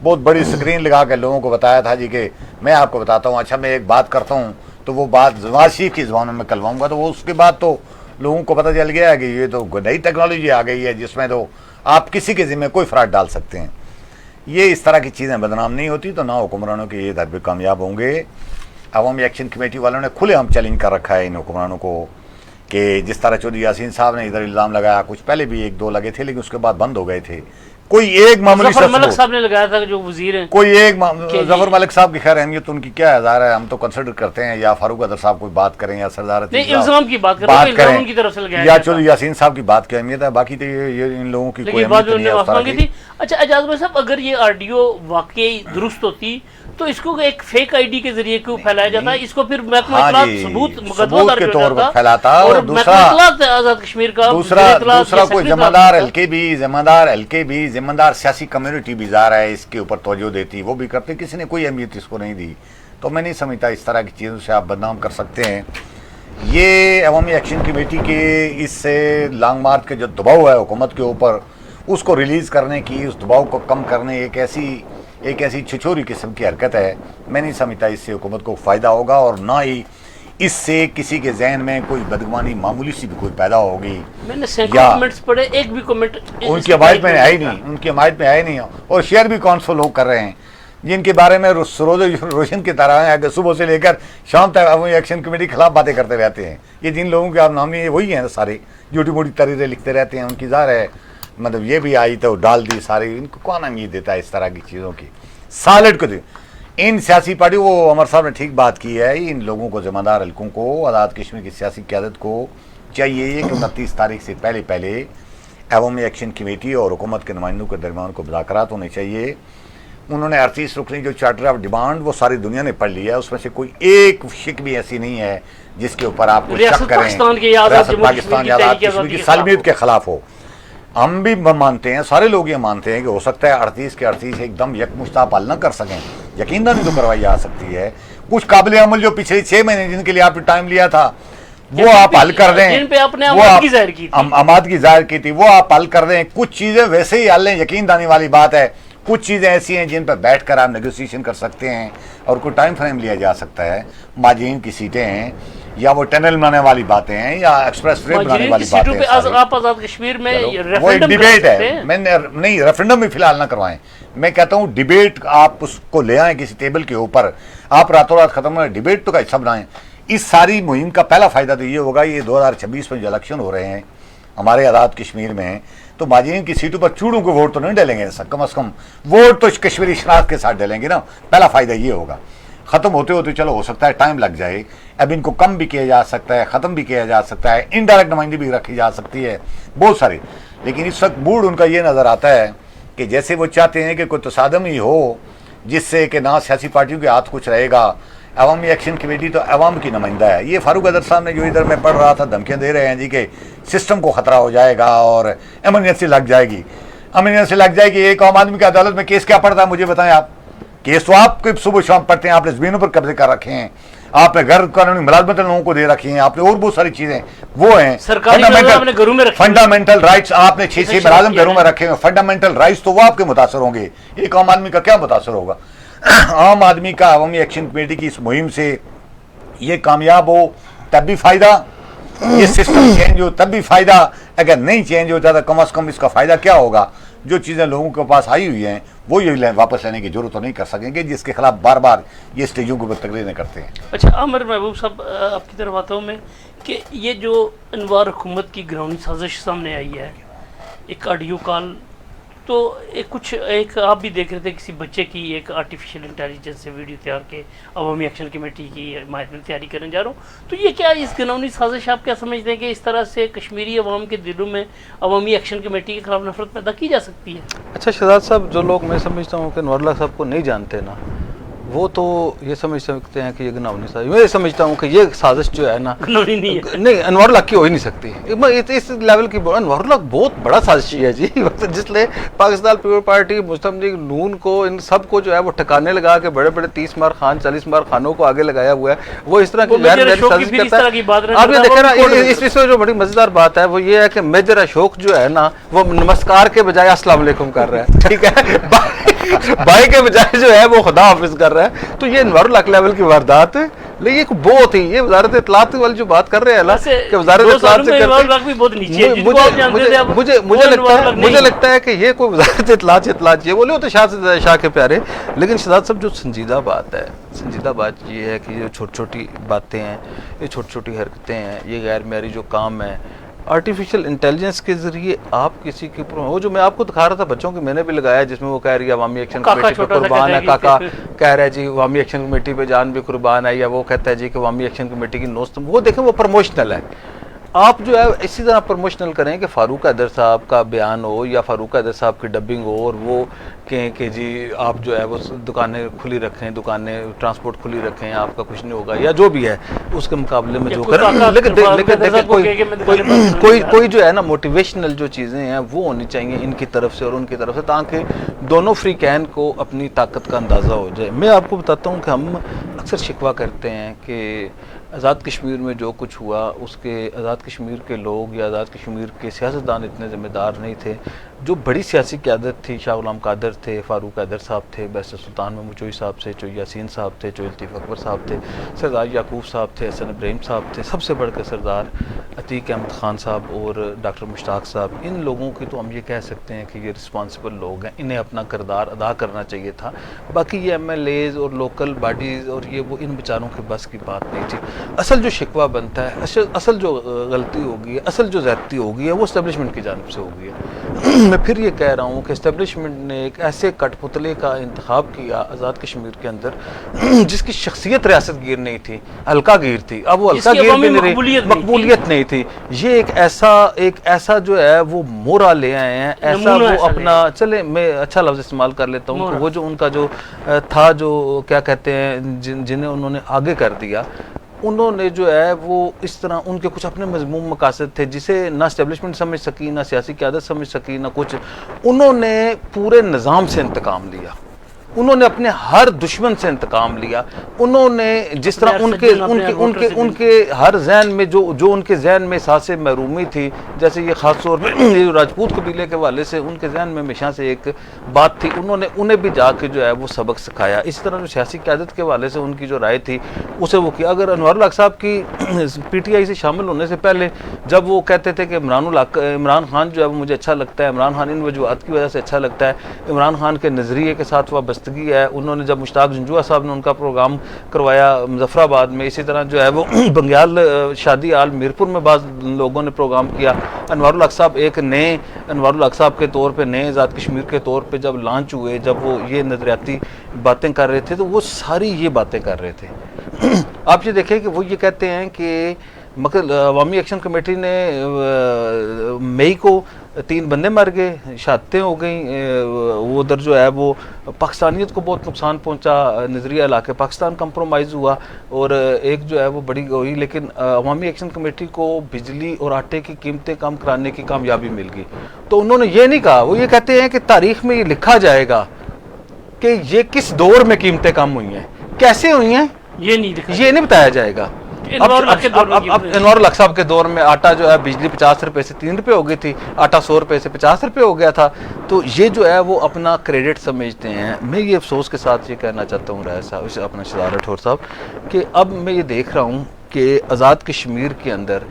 بہت بڑی سکرین لگا کے لوگوں کو بتایا تھا جی کہ میں آپ کو بتاتا ہوں, اچھا میں ایک بات کرتا ہوں تو وہ بات نواز شریف کی زبان میں کلواؤں گا, تو وہ اس کے بعد تو لوگوں کو پتہ چل گیا ہے کہ یہ تو نئی ٹیکنالوجی آ گئی ہے جس میں تو آپ کسی کے ذمہ کوئی فراڈ ڈال سکتے ہیں. یہ اس طرح کی چیزیں بدنام نہیں ہوتی تو نہ حکمرانوں کے یہ دربے کامیاب ہوں گے. عوامی ایکشن کمیٹی والوں نے کھلے عام چیلنج کر رکھا ہے ان حکمرانوں کو کہ جس طرح چودھری یاسین صاحب نے ادھر الزام لگایا, کچھ پہلے بھی 1-2 لگے تھے لیکن اس کے بعد بند ہو گئے تھے. کوئی ایک معمولی ظفر ملک صاحب نے لگایا تھا جو وزیر ہیں, کوئی ایک ظفر ملک صاحب کی خیر اہمیت ان کی کیا ہے, ظاہر ہے ہم تو کنسیڈر کرتے ہیں یا فاروق حیدر صاحب کوئی بات کریں یا سردار الزام کی بات کریں یا چودھری یاسین صاحب کی بات کی اہمیت ہے, باقی تو یہ ان لوگوں کی کوئی اہمیت نہیں ہے. اچھا اعجاز بھائی صاحب, اگر یہ آڈیو واقعی درست ہوتی تو اس کو ایک فیک آئی ڈی کے ذریعے کیوں پھیلایا جاتا ہے؟ اس کو پھر محکمہ اطلاعات ثبوت کے طور پر پھیلاتا, اور آزاد کشمیر کا دوسرا کوئی ذمہ دار ہلکے بھی ذمہ دار سیاسی کمیونٹی بھی ظاہر ہے اس کے اوپر توجہ دیتی, وہ بھی کرتے, کسی نے کوئی اہمیت اس کو نہیں دی. تو میں نہیں سمجھتا اس طرح کی چیزوں سے آپ بدنام کر سکتے ہیں. یہ عوامی ایکشن کمیٹی کے اس سے لانگ مارچ کے جو دباؤ ہے حکومت کے اوپر اس کو ریلیز کرنے کی, اس دباؤ کو کم کرنے ایک ایسی چھچوری قسم کی حرکت ہے. میں نہیں سمجھتا اس سے حکومت کو فائدہ ہوگا, اور نہ ہی اس سے کسی کے ذہن میں کوئی بدگمانی معمولی سی بھی کوئی پیدا ہوگی. میں نے سینکڑوں کمنٹس پڑھے, ایک بھی کمنٹ ان کی حمایت میں آئے نہیں, ان کی حمایت میں آئے نہیں, اور شیئر بھی کون سو لوگ کر رہے ہیں جن کے بارے میں روز روشن کی طرح ہیں کہ صبح سے لے کر شام تک عوامی ایکشن کمیٹی کے خلاف باتیں کرتے رہتے ہیں. یہ جن لوگوں کے آپ نامی وہی ہیں سارے, جھوٹی موٹی تحریریں لکھتے رہتے ہیں. ان کی ظاہر ہے مطلب یہ بھی آئی تو ڈال دی ساری. ان کو کون امید دیتا ہے اس طرح کی چیزوں کی؟ سالڈ کو ان سیاسی پارٹی, وہ عمر صاحب نے ٹھیک بات کی ہے, ان لوگوں کو ذمہ دار حلقوں کو, آزاد کشمیر کی سیاسی قیادت کو چاہیے کہ 29 تاریخ سے پہلے عوامی ایکشن کمیٹی اور حکومت کے نمائندوں کے درمیان کو مذاکرات ہونے چاہیے. انہوں نے 38 رکنی جو چارٹر آف ڈیمانڈ وہ ساری دنیا نے پڑھ لی ہے, اس میں سے کوئی ایک شک بھی ایسی نہیں ہے جس کے اوپر آپ کو شک کریں ریاست پاکستان یا آزاد کشمیر کی سالمیت کے خلاف ہو. ہم بھی مانتے ہیں, سارے لوگ یہ مانتے ہیں کہ ہو سکتا ہے 38 کے 38 ایک دم یکمشت آپ حل نہ کر سکیں, یقین دہانی تو کروائی جا سکتی ہے. کچھ قابل عمل جو پچھلے 6 مہینے جن کے لیے آپ نے ٹائم لیا تھا وہ آپ حل کر دیں, جن پہ آپ نے آمادگی ظاہر کی تھی وہ آپ حل کر دیں. کچھ چیزیں ویسے ہی حل ہیں, یقین دہانی والی بات ہے. کچھ چیزیں ایسی ہیں جن پر بیٹھ کر آپ نیگوسیشن کر سکتے ہیں اور کوئی ٹائم فریم لیا جا سکتا ہے. ماجرین کی سیٹیں ہیں, یا وہ ٹنل بنانے والی باتیں ہیں, یا ایکسپریس وے بنانے والی باتیں ہیں, آپ آزاد کشمیر میں وہ ایک ڈیبیٹ ہے. میں نہیں ریفرنڈم بھی فی الحال نہ کروائیں, میں کہتا ہوں ڈیبیٹ آپ اس کو لے آئیں کسی ٹیبل کے اوپر, آپ راتوں رات ختم ہوئے ڈیبیٹ تو کا حصہ بنائیں. اس ساری مہم کا پہلا فائدہ تو یہ ہوگا, یہ 2026 میں جو الیکشن ہو رہے ہیں ہمارے آزاد کشمیر میں, تو ماجرین کی سیٹوں پر چوڑوں کو ووٹ تو نہیں ڈالیں گے, کم از کم ووٹ تو کشمیری شناخت کے ساتھ ڈالیں گے نا. پہلا فائدہ یہ ہوگا. ختم ہوتے ہوتے چلو ہو سکتا ہے ٹائم لگ جائے, اب ان کو کم بھی کیا جا سکتا ہے, ختم بھی کیا جا سکتا ہے, انڈائریکٹ نمائندگی بھی رکھی جا سکتی ہے بہت سارے. لیکن اس وقت موڈ ان کا یہ نظر آتا ہے کہ جیسے وہ چاہتے ہیں کہ کوئی تصادم ہی ہو جس سے کہ نہ سیاسی پارٹیوں کے ہاتھ کچھ رہے گا. عوامی ایکشن کمیٹی تو عوام کی نمائندہ ہے. یہ فاروق ادر صاحب نے جو ادھر میں پڑھ رہا تھا دھمکیاں دے رہے ہیں جی کہ سسٹم کو خطرہ ہو جائے گا اور ایمرجنسی لگ جائے گی, ایمرجنسی لگ جائے گی. ایک عام آدمی کی عدالت میں کیس کیا پڑتا ہے مجھے بتائیں آپ؟ کیس تو آپ کو صبح شام پڑھتے ہیں, آپ نے زمینوں پر قبضے کر رکھے ہیں, آپ نے غیر قانونی ملازمت لوگوں کو دے رکھی ہیں, آپ نے اور بہت ساری چیزیں وہ ہیں. فنڈامنٹل رائٹس آپ نے 6 ملازم گھروں میں رکھے ہیں. فنڈامنٹل رائٹس تو وہ آپ کے متاثر ہوں گے, ایک عام آدمی کا کیا متاثر ہوگا؟ عام آدمی کا عوامی ایکشن کمیٹی کی اس مہم سے یہ کامیاب ہو تب بھی فائدہ, یہ سسٹم چینج ہو تب بھی فائدہ. اگر نہیں چینج ہوتا تو کم از کم اس کا فائدہ کیا ہوگا؟ جو چیزیں لوگوں کے پاس آئی ہوئی ہیں وہ یہ واپس لینے کی ضرورت تو نہیں کر سکیں گے, جس کے خلاف بار بار یہ اسٹیجوں کو تقریریں کرتے ہیں. اچھا عامر محبوب صاحب, آپ کی طرف آتا ہوں میں کہ یہ جو انوار حکومت کی گراؤنڈ سازش سامنے آئی ہے, ایک آڈیو کال, تو ایک آپ بھی دیکھ رہے تھے کسی بچے کی ایک آرٹیفیشیل انٹیلیجنس سے ویڈیو تیار کے عوامی ایکشن کمیٹی کی حمایت میں تیاری کرنے جا رہا ہوں, تو یہ کیا اس گناونی سازش آپ کیا سمجھتے ہیں کہ اس طرح سے کشمیری عوام کے دلوں میں عوامی ایکشن کمیٹی کے خلاف نفرت پیدا کی جا سکتی ہے؟ اچھا شہزاد صاحب, جو لوگ میں سمجھتا ہوں کہ انوار اللہ صاحب کو نہیں جانتے نا, وہ تو یہ سمجھ سکتے ہیں کہ یہ گناونی سازش. میں یہ سمجھتا ہوں کہ یہ سازش جو ہے نا نہیں انوار اللہ کی ہو ہی نہیں سکتی. اس لیول کی انوار اللہ بہت بڑا سازشی ہے جی, جس نے پاکستان پیپل پارٹی, مسلم لیگ نون کو, ان سب کو جو ہے وہ ٹھکانے لگا کے بڑے بڑے 30 مار خان 40 مار خانوں کو آگے لگایا ہوا ہے. وہ اس طرح کی سازش کرتا ہے. آپ نے دیکھا نا اس میں جو بڑی مزیدار بات ہے وہ یہ ہے کہ میجر اشوک جو ہے نا وہ نمسکار کے بجائے السلام علیکم کر رہا ہے, ٹھیک ہے, بھائی کے بجائے جو ہے وہ خدا حافظ کر رہا ہے. تو یہ انوار الحق لیول کی واردات ہے, لیکن یہ بہت ہی, یہ وزارت اطلاعات والی جو بات کر رہے ہیں نا کہ وزارت اطلاعات سے مجھے لگتا ہے کہ یہ کوئی وزارت اطلاعات یہ بولے تو شاہ کے پیارے. لیکن شہزاد صاحب جو سنجیدہ بات ہے, سنجیدہ بات یہ ہے کہ یہ چھوٹی چھوٹی باتیں ہیں, یہ چھوٹی چھوٹی حرکتیں ہیں, یہ غیر معیاری جو کام ہے آرٹیفیشل انٹیلیجنس کے ذریعے آپ کسی کے وہ جو میں آپ کو دکھا رہا تھا بچوں کے میں نے بھی لگایا جس میں وہ کہہ رہی ہے عوامی ایکشن کمیٹی پہ قربان ہے, کاکا کہہ رہا ہے جی عوامی ایکشن کمیٹی پہ جان بھی قربان ہے, یا وہ کہتا ہے جی کہ عوامی ایکشن کمیٹی کی نوستم, وہ دیکھیں وہ پروموشنل ہے. آپ جو ہے اسی طرح پروموشنل کریں کہ فاروق حیدر صاحب کا بیان ہو یا فاروق حیدر صاحب کی ڈبنگ ہو اور وہ کہیں کہ جی آپ جو ہے وہ دکانیں کھلی رکھیں, دکانیں ٹرانسپورٹ کھلی رکھیں, آپ کا کچھ نہیں ہوگا, یا جو بھی ہے اس کے مقابلے میں جو کریں. لیکن کوئی جو ہے نا موٹیویشنل جو چیزیں ہیں وہ ہونی چاہیے ان کی طرف سے اور ان کی طرف سے, تاکہ دونوں فریقین کو اپنی طاقت کا اندازہ ہو جائے. میں آپ کو بتاتا ہوں کہ ہم اکثر شکوہ کرتے ہیں کہ آزاد کشمیر میں جو کچھ ہوا اس کے آزاد کشمیر کے لوگ یا آزاد کشمیر کے سیاستدان اتنے ذمہ دار نہیں تھے. جو بڑی سیاسی قیادت تھی، شاہ غلام قادر تھے، فاروق حیدر صاحب تھے، بیرسٹر سلطان محمود چوئی صاحب تھے، چوئی یاسین صاحب تھے، چوئی لطیف اکبر صاحب تھے، سردار یعقوب صاحب تھے، حسن ابراہیم صاحب تھے، سب سے بڑھ کر سردار عتیق احمد خان صاحب اور ڈاکٹر مشتاق صاحب. ان لوگوں کی تو ہم یہ کہہ سکتے ہیں کہ یہ رسپانسبل لوگ ہیں، انہیں اپنا کردار ادا کرنا چاہیے تھا. باقی یہ ایم ایل ایز اور لوکل باڈیز اور یہ وہ ان بیچاروں کے بس کی بات نہیں تھی. اصل جو شکوہ بنتا ہے، اصل جو غلطی ہوگی ہے، اصل جو زیادتی ہوگی ہے وہ اسٹیبلشمنٹ کی جانب سے ہوگی ہے. میں پھر یہ کہہ رہا ہوں کہ اسٹیبلشمنٹ نے ایک ایسے کٹ پتلے کا انتخاب کیا آزاد کشمیر کے اندر جس کی شخصیت ریاست گیر نہیں تھی، حلقہ گیر تھی. اب وہ حلقہ گیر بھی نہیں، مقبولیت نہیں تھی. یہ ایک ایسا جو ہے وہ مورا لے آئے ہیں، ایسا وہ اپنا، چلے میں اچھا لفظ استعمال کر لیتا ہوں کہ وہ جو ان کا جو تھا، جو کیا کہتے ہیں، جنہیں انہوں نے آگے کر دیا، انہوں نے جو ہے وہ اس طرح ان کے کچھ اپنے مضمون مقاصد تھے جسے نہ اسٹیبلشمنٹ سمجھ سکی، نہ سیاسی قیادت سمجھ سکی، نہ کچھ. انہوں نے پورے نظام سے انتقام لیا، انہوں نے اپنے ہر دشمن سے انتقام لیا. انہوں نے جس طرح ان کے ہر ذہن میں جو ان کے ذہن میں احساس محرومی تھی، جیسے یہ خاص طور پہ یہ راجپوت قبیلے کے حوالے سے ان کے ذہن میں ہمیشہ سے ایک بات تھی، انہیں بھی جا کے جو ہے وہ سبق سکھایا. اس طرح جو سیاسی قیادت کے حوالے سے ان کی جو رائے تھی اسے وہ کیا. اگر انوار الحق صاحب کی پی ٹی آئی سے شامل ہونے سے پہلے جب وہ کہتے تھے کہ عمران خان جو ہے وہ مجھے اچھا لگتا ہے، عمران خان ان وجوہات کی وجہ سے اچھا لگتا ہے، عمران خان کے نظریے کے ساتھ وابستگی ہے. انہوں نے جب مشتاق جنجوعہ صاحب نے ان کا پروگرام کروایا مظفر آباد میں، اسی طرح جو ہے وہ بنگیال شادی آل میرپور میں بعض لوگوں نے پروگرام کیا. انوار الحق صاحب ایک نئے انوار الحق صاحب کے طور پہ، نئے آزاد کشمیر کے طور پہ جب لانچ ہوئے، جب وہ یہ نظریاتی باتیں کر رہے تھے تو وہ ساری یہ باتیں کر رہے تھے. آپ یہ دیکھیں کہ وہ یہ کہتے ہیں کہ عوامی ایکشن کمیٹی نے مئی کو 3 بندے مر گئے، شہادتیں ہو گئیں، وہ ادھر جو ہے وہ پاکستانیت کو بہت نقصان پہنچا، نظریہ علاقے پاکستان کمپرومائز ہوا اور ایک جو ہے وہ بڑی ہوئی. لیکن عوامی ایکشن کمیٹی کو بجلی اور آٹے کی قیمتیں کم کرانے کی کامیابی مل گئی. تو انہوں نے یہ نہیں کہا، وہ یہ کہتے ہیں کہ تاریخ میں یہ لکھا جائے گا کہ یہ کس دور میں قیمتیں کم ہوئی ہیں، کیسے ہوئی ہیں، یہ نہیں بتایا جائے گا. اب انوار الحق صاحب کے دور میں آٹا جو ہے بجلی 50 روپے سے 3 روپے ہو گئی تھی، آٹا 100 روپے سے 50 روپے ہو گیا تھا. تو یہ جو ہے وہ اپنا کریڈٹ سمجھتے ہیں. میں یہ افسوس کے ساتھ یہ کہنا چاہتا ہوں رائے صاحب، اپنا شہزاد راٹھور صاحب، کہ اب میں یہ دیکھ رہا ہوں کہ آزاد کشمیر کے اندر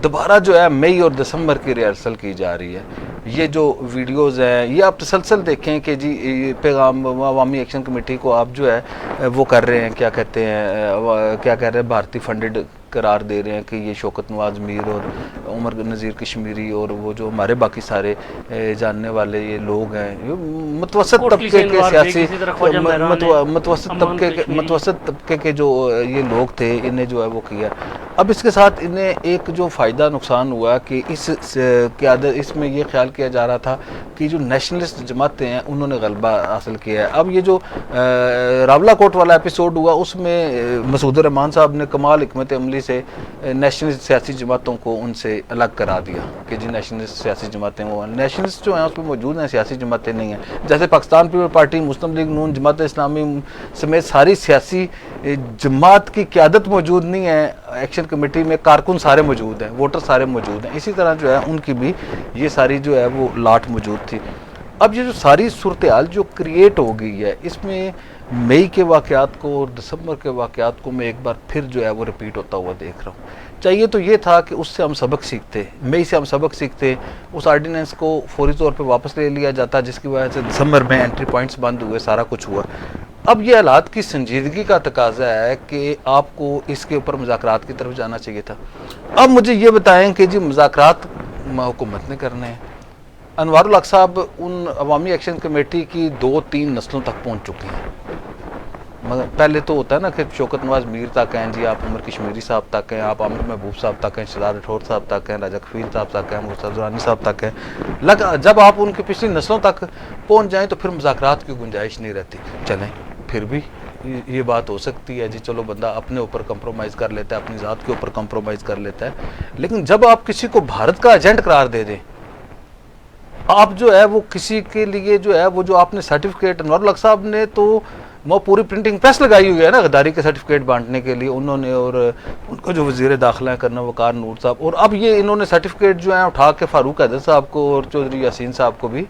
دوبارہ جو ہے مئی اور دسمبر کی ریہرسل کی جا رہی ہے. یہ جو ویڈیوز ہیں یہ آپ تسلسل دیکھیں کہ جی پیغام عوامی ایکشن کمیٹی کو آپ جو ہے وہ کر رہے ہیں، کیا کہتے ہیں، کیا کہہ رہے ہیں، بھارتی فنڈڈ قرار دے رہے ہیں کہ یہ شوکت نواز میر اور عمر نذیر کشمیری اور وہ جو ہمارے باقی سارے جاننے والے یہ لوگ ہیں، متوسط طبقے کے سیاسی، متوسط طبقے کے جو یہ لوگ تھے، انہیں جو ہے وہ کیا. اب اس کے ساتھ انہیں ایک جو فائدہ نقصان ہوا کہ اس میں یہ خیال کیا جا رہا تھا کہ جو نیشنلسٹ جماعتیں ہیں انہوں نے غلبہ حاصل کیا ہے. اب یہ جو راولا کوٹ والا ایپیسوڈ ہوا اس میں مسعود الرحمان صاحب نے کمال حکمت عملی سے نیشنلسٹ سیاسی جماعتوں کو ان سے الگ کرا دیا کہ جی نیشنلسٹ سیاسی جماعتیں، وہ نیشنلسٹ جو ہیں اس میں موجود ہیں، سیاسی جماعتیں نہیں ہیں. جیسے پاکستان پیپل پارٹی، مسلم لیگ نون، جماعت اسلامی سمیت ساری سیاسی جماعت کی قیادت موجود نہیں ہے ایکشن کمیٹی میں، کارکن سارے موجود ہیں، ووٹر سارے موجود ہیں. اسی طرح جو ہے ان کی بھی یہ ساری جو ہے وہ لاٹ موجود تھی. اب یہ جو ساری صورتحال جو کریٹ ہو گئی ہے، اس میں مئی کے واقعات کو اور دسمبر کے واقعات کو میں ایک بار پھر جو ہے وہ ریپیٹ ہوتا ہوا دیکھ رہا ہوں. چاہیے تو یہ تھا کہ اس سے ہم سبق سیکھتے، مئی سے ہم سبق سیکھتے، اس آرڈیننس کو فوری طور پہ واپس لے لیا جاتا جس کی وجہ سے دسمبر میں انٹری پوائنٹس بند ہوئے، سارا کچھ ہوا. اب یہ حالات کی سنجیدگی کا تقاضا ہے کہ آپ کو اس کے اوپر مذاکرات کی طرف جانا چاہیے تھا. اب مجھے یہ بتائیں کہ جی مذاکرات حکومت نے کرنے ہیں. انوار الحق صاحب ان عوامی ایکشن کمیٹی کی 2-3 نسلوں تک پہنچ چکے ہیں. مگر پہلے تو ہوتا ہے نا کہ شوکت نواز میر تک ہیں، جی آپ عمر کشمیری صاحب تک ہیں، آپ عامر محبوب صاحب تک ہیں، شہزاد راٹھور صاحب تک ہیں، راجہ کفیل صاحب تک ہیں، مرتضی درانی صاحب تک ہیں. جب آپ ان کی پچھلی نسلوں تک پہنچ جائیں تو پھر مذاکرات کی گنجائش نہیں رہتی. چلیں پھر بھی یہ بات ہو سکتی ہے جی چلو بندہ اپنے اوپر کمپرومائز کر لیتا ہے، اپنی ذات کے اوپر کمپرومائز کر لیتا ہے. لیکن جب آپ کسی کو بھارت کا ایجنٹ قرار دے دیں، آپ جو ہے وہ کسی کے لیے جو ہے وہ جو آپ نے سرٹیفکیٹ، انوار الحق صاحب نے تو وہ پوری پرنٹنگ پریس لگائی ہوئی ہے نا غداری کے سرٹیفکیٹ بانٹنے کے لیے انہوں نے، اور ان کو جو وزیر داخلہ ہیں کرنا وقار نور صاحب، اور اب یہ انہوں نے سرٹیفکیٹ جو ہیں اٹھا کے فاروق حیدر صاحب کو اور چودھری یاسین صاحب کو بھی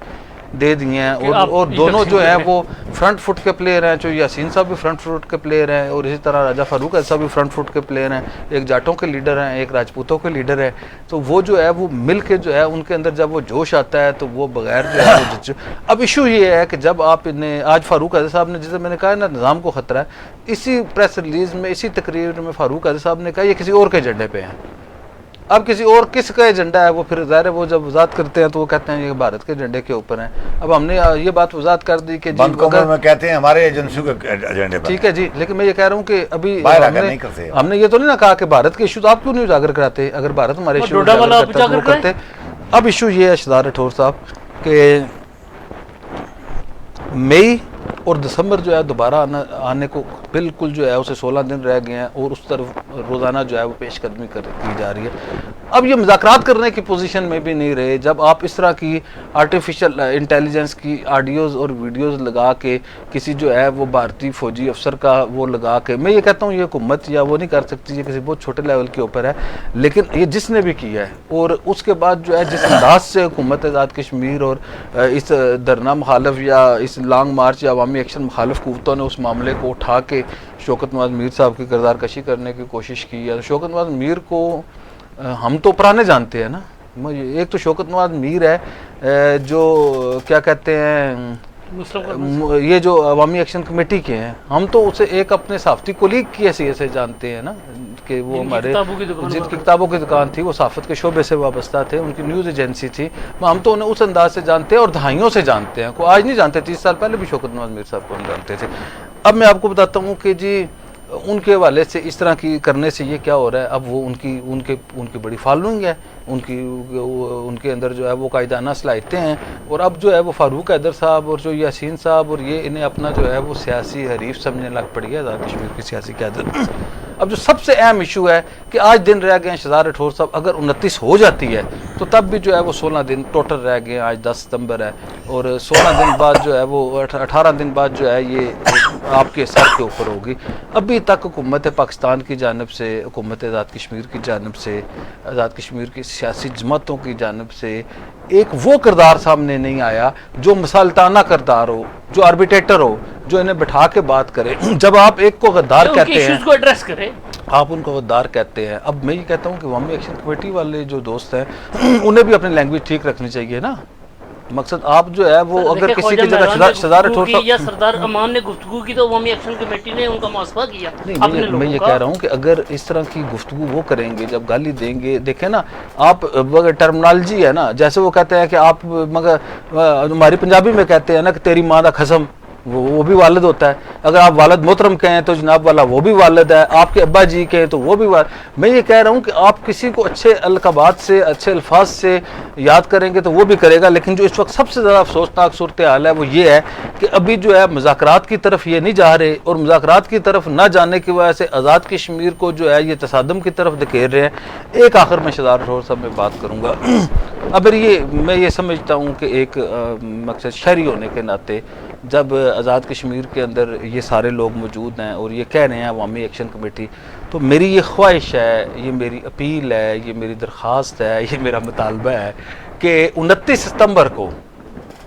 دے دیے ہیں، اور دونوں جو ہیں وہ فرنٹ فٹ کے پلیئر ہیں، جو یاسین صاحب بھی فرنٹ فٹ کے پلیئر ہیں، اور اسی طرح راجہ فاروق صاحب بھی فرنٹ فٹ کے پلیئر ہیں، ایک جاٹوں کے لیڈر ہیں، ایک راجپوتوں کے لیڈر ہیں، تو وہ جو ہے وہ مل کے جو ہے ان کے اندر جب وہ جوش آتا ہے تو وہ بغیر جو ہے اب ایشو یہ ہے کہ جب آپ انہیں آج فاروق حیدر صاحب نے، جیسے میں نے کہا نا نظام کو خطرہ ہے، اسی پریس ریلیز میں اسی تقریر میں فاروق حیدر صاحب نے کہا یہ کسی اور کے ایجنڈے پہ ہیں، اب کسی اور کس کا ایجنڈا ہے وہ پھر ظاہر ہے وہ جب وضاحت کرتے ہیں تو وہ کہتے ہیں یہ بھارت کے ایجنڈے کے اوپر ہیں۔ اب ہم نے یہ بات وضاحت کر دی کہ جی بند میں کہتے ہیں ہمارے ایجنسیوں کے ایجنڈے پر، ٹھیک ہے جی، لیکن میں یہ کہہ رہا ہوں کہ ابھی نہیں ہم نے یہ تو نہیں نا کہا کہ بھارت کے ایشوز آپ کیوں نہیں اجاگر کراتے، اگر بھارت ہمارے ایشو اجاگر کرتے۔ اب ایشو یہ ہے شہزاد راٹھور صاحب کہ مئی اور دسمبر جو ہے دوبارہ آنے کو بالکل جو ہے اسے 16 دن رہ گئے ہیں، اور اس طرف روزانہ جو ہے وہ پیش قدمی کی جا رہی ہے۔ اب یہ مذاکرات کرنے کی پوزیشن میں بھی نہیں رہے، جب آپ اس طرح کی آرٹیفیشل انٹیلیجنس کی آڈیوز اور ویڈیوز لگا کے کسی جو ہے وہ بھارتی فوجی افسر کا وہ لگا کے، میں یہ کہتا ہوں یہ حکومت یا وہ نہیں کر سکتی، یہ کسی بہت چھوٹے لیول کے اوپر ہے، لیکن یہ جس نے بھی کیا ہے، اور اس کے بعد جو ہے جس انداز سے حکومت آزاد کشمیر اور اس دھرنا مخالف یا اس لانگ مارچ یا عوامی ایکشن مخالف قوتوں نے اس معاملے کو اٹھا کے شوکت نواز میر صاحب کی کردار کشی کرنے کی کوشش کی ہے۔ شوکت نواز میر کو ہم تو پرانے جانتے ہیں نا، ایک تو شوکت نواز میر ہے جو کیا کہتے ہیں یہ جو عوامی ایکشن کمیٹی کے ہیں، ہم تو اسے ایک اپنے صحافتی کولیگ کی حیثیت سے جانتے ہیں نا، کہ وہ ہمارے جن کی کتابوں کی دکان تھی، وہ صحافت کے شعبے سے وابستہ تھے، ان کی نیوز ایجنسی تھی، ہم تو انہیں اس انداز سے جانتے ہیں اور دہائیوں سے جانتے ہیں، کوئی آج نہیں جانتے، 30 سال پہلے بھی شوکت نواز میر صاحب کو ہم جانتے تھے۔ اب میں آپ کو بتاتا ہوں کہ جی ان کے حوالے سے اس طرح کی کرنے سے یہ کیا ہو رہا ہے، اب وہ ان کی بڑی فالوئنگ ہے، ان کے اندر جو ہے وہ قائدانہ صلاحیتیں ہیں، اور اب جو ہے وہ فاروق حیدر صاحب اور جو یاسین صاحب اور یہ انہیں اپنا جو ہے وہ سیاسی حریف سمجھنے لگ پڑی ہے آزاد کشمیر کی سیاسی قیادت۔ اب جو سب سے اہم ایشو ہے کہ آج دن رہ گئے ہیں شہزاد راٹھور صاحب، اگر 29 ہو جاتی ہے تو تب بھی جو ہے وہ 16 دن ٹوٹل رہ گئے ہیں، آج 10 ستمبر ہے، اور 16 دن بعد جو ہے وہ 18 دن بعد جو ہے یہ آپ کے سر کے اوپر ہوگی۔ ابھی تک حکومت پاکستان کی جانب سے، حکومت آزاد کشمیر کی جانب سے، آزاد کشمیر کی سیاسی جماعتوں کی جانب سے ایک وہ کردار سامنے نہیں آیا جو مسالتانہ کردار ہو، جو آربیٹریٹر ہو، جو انہیں بٹھا کے بات کرے۔ جب آپ ایک کو غدار کہتے ہیں، کو ایڈریس کرے، آپ ان کو غدار کہتے ہیں۔ اب میں یہ کہتا ہوں کہ عوامی ایکشن کمیٹی والے جو دوست ہیں انہیں بھی اپنی لینگویج ٹھیک رکھنی چاہیے نا، مقصد آپ جو ہے وہ اگر کسی کی جگہ شہزاد راٹھور صاحب یا سردار امان نے گفتگو کی تو عوامی ایکشن کمیٹی نے ان کا محاسبہ کیا۔ میں یہ کہہ رہا ہوں کہ اگر اس طرح کی گفتگو وہ کریں گے، جب گالی دیں گے، دیکھیں نا آپ ٹرمنالوجی ہے نا، جیسے وہ کہتے ہیں کہ آپ مگر ہماری پنجابی میں کہتے ہیں نا کہ تیری ماں دا قسم، وہ بھی والد ہوتا ہے، اگر آپ والد محترم کہیں تو جناب والا وہ بھی والد ہے، آپ کے ابا جی کہیں تو وہ بھی والد۔ میں یہ کہہ رہا ہوں کہ آپ کسی کو اچھے القابات سے، اچھے الفاظ سے یاد کریں گے تو وہ بھی کرے گا، لیکن جو اس وقت سب سے زیادہ افسوسناک صورتحال ہے وہ یہ ہے کہ ابھی جو ہے مذاکرات کی طرف یہ نہیں جا رہے، اور مذاکرات کی طرف نہ جانے کی وجہ سے آزاد کشمیر کو جو ہے یہ تصادم کی طرف دھکیل رہے ہیں۔ ایک آخر میں شہزاد راٹھور صاحب میں بات کروں گا، اگر میں یہ سمجھتا ہوں کہ ایک مقصد شہری ہونے کے ناطے جب آزاد کشمیر کے اندر یہ سارے لوگ موجود ہیں اور یہ کہہ رہے ہیں عوامی ایکشن کمیٹی، تو میری یہ خواہش ہے، یہ میری اپیل ہے، یہ میری درخواست ہے، یہ میرا مطالبہ ہے کہ 29 ستمبر کو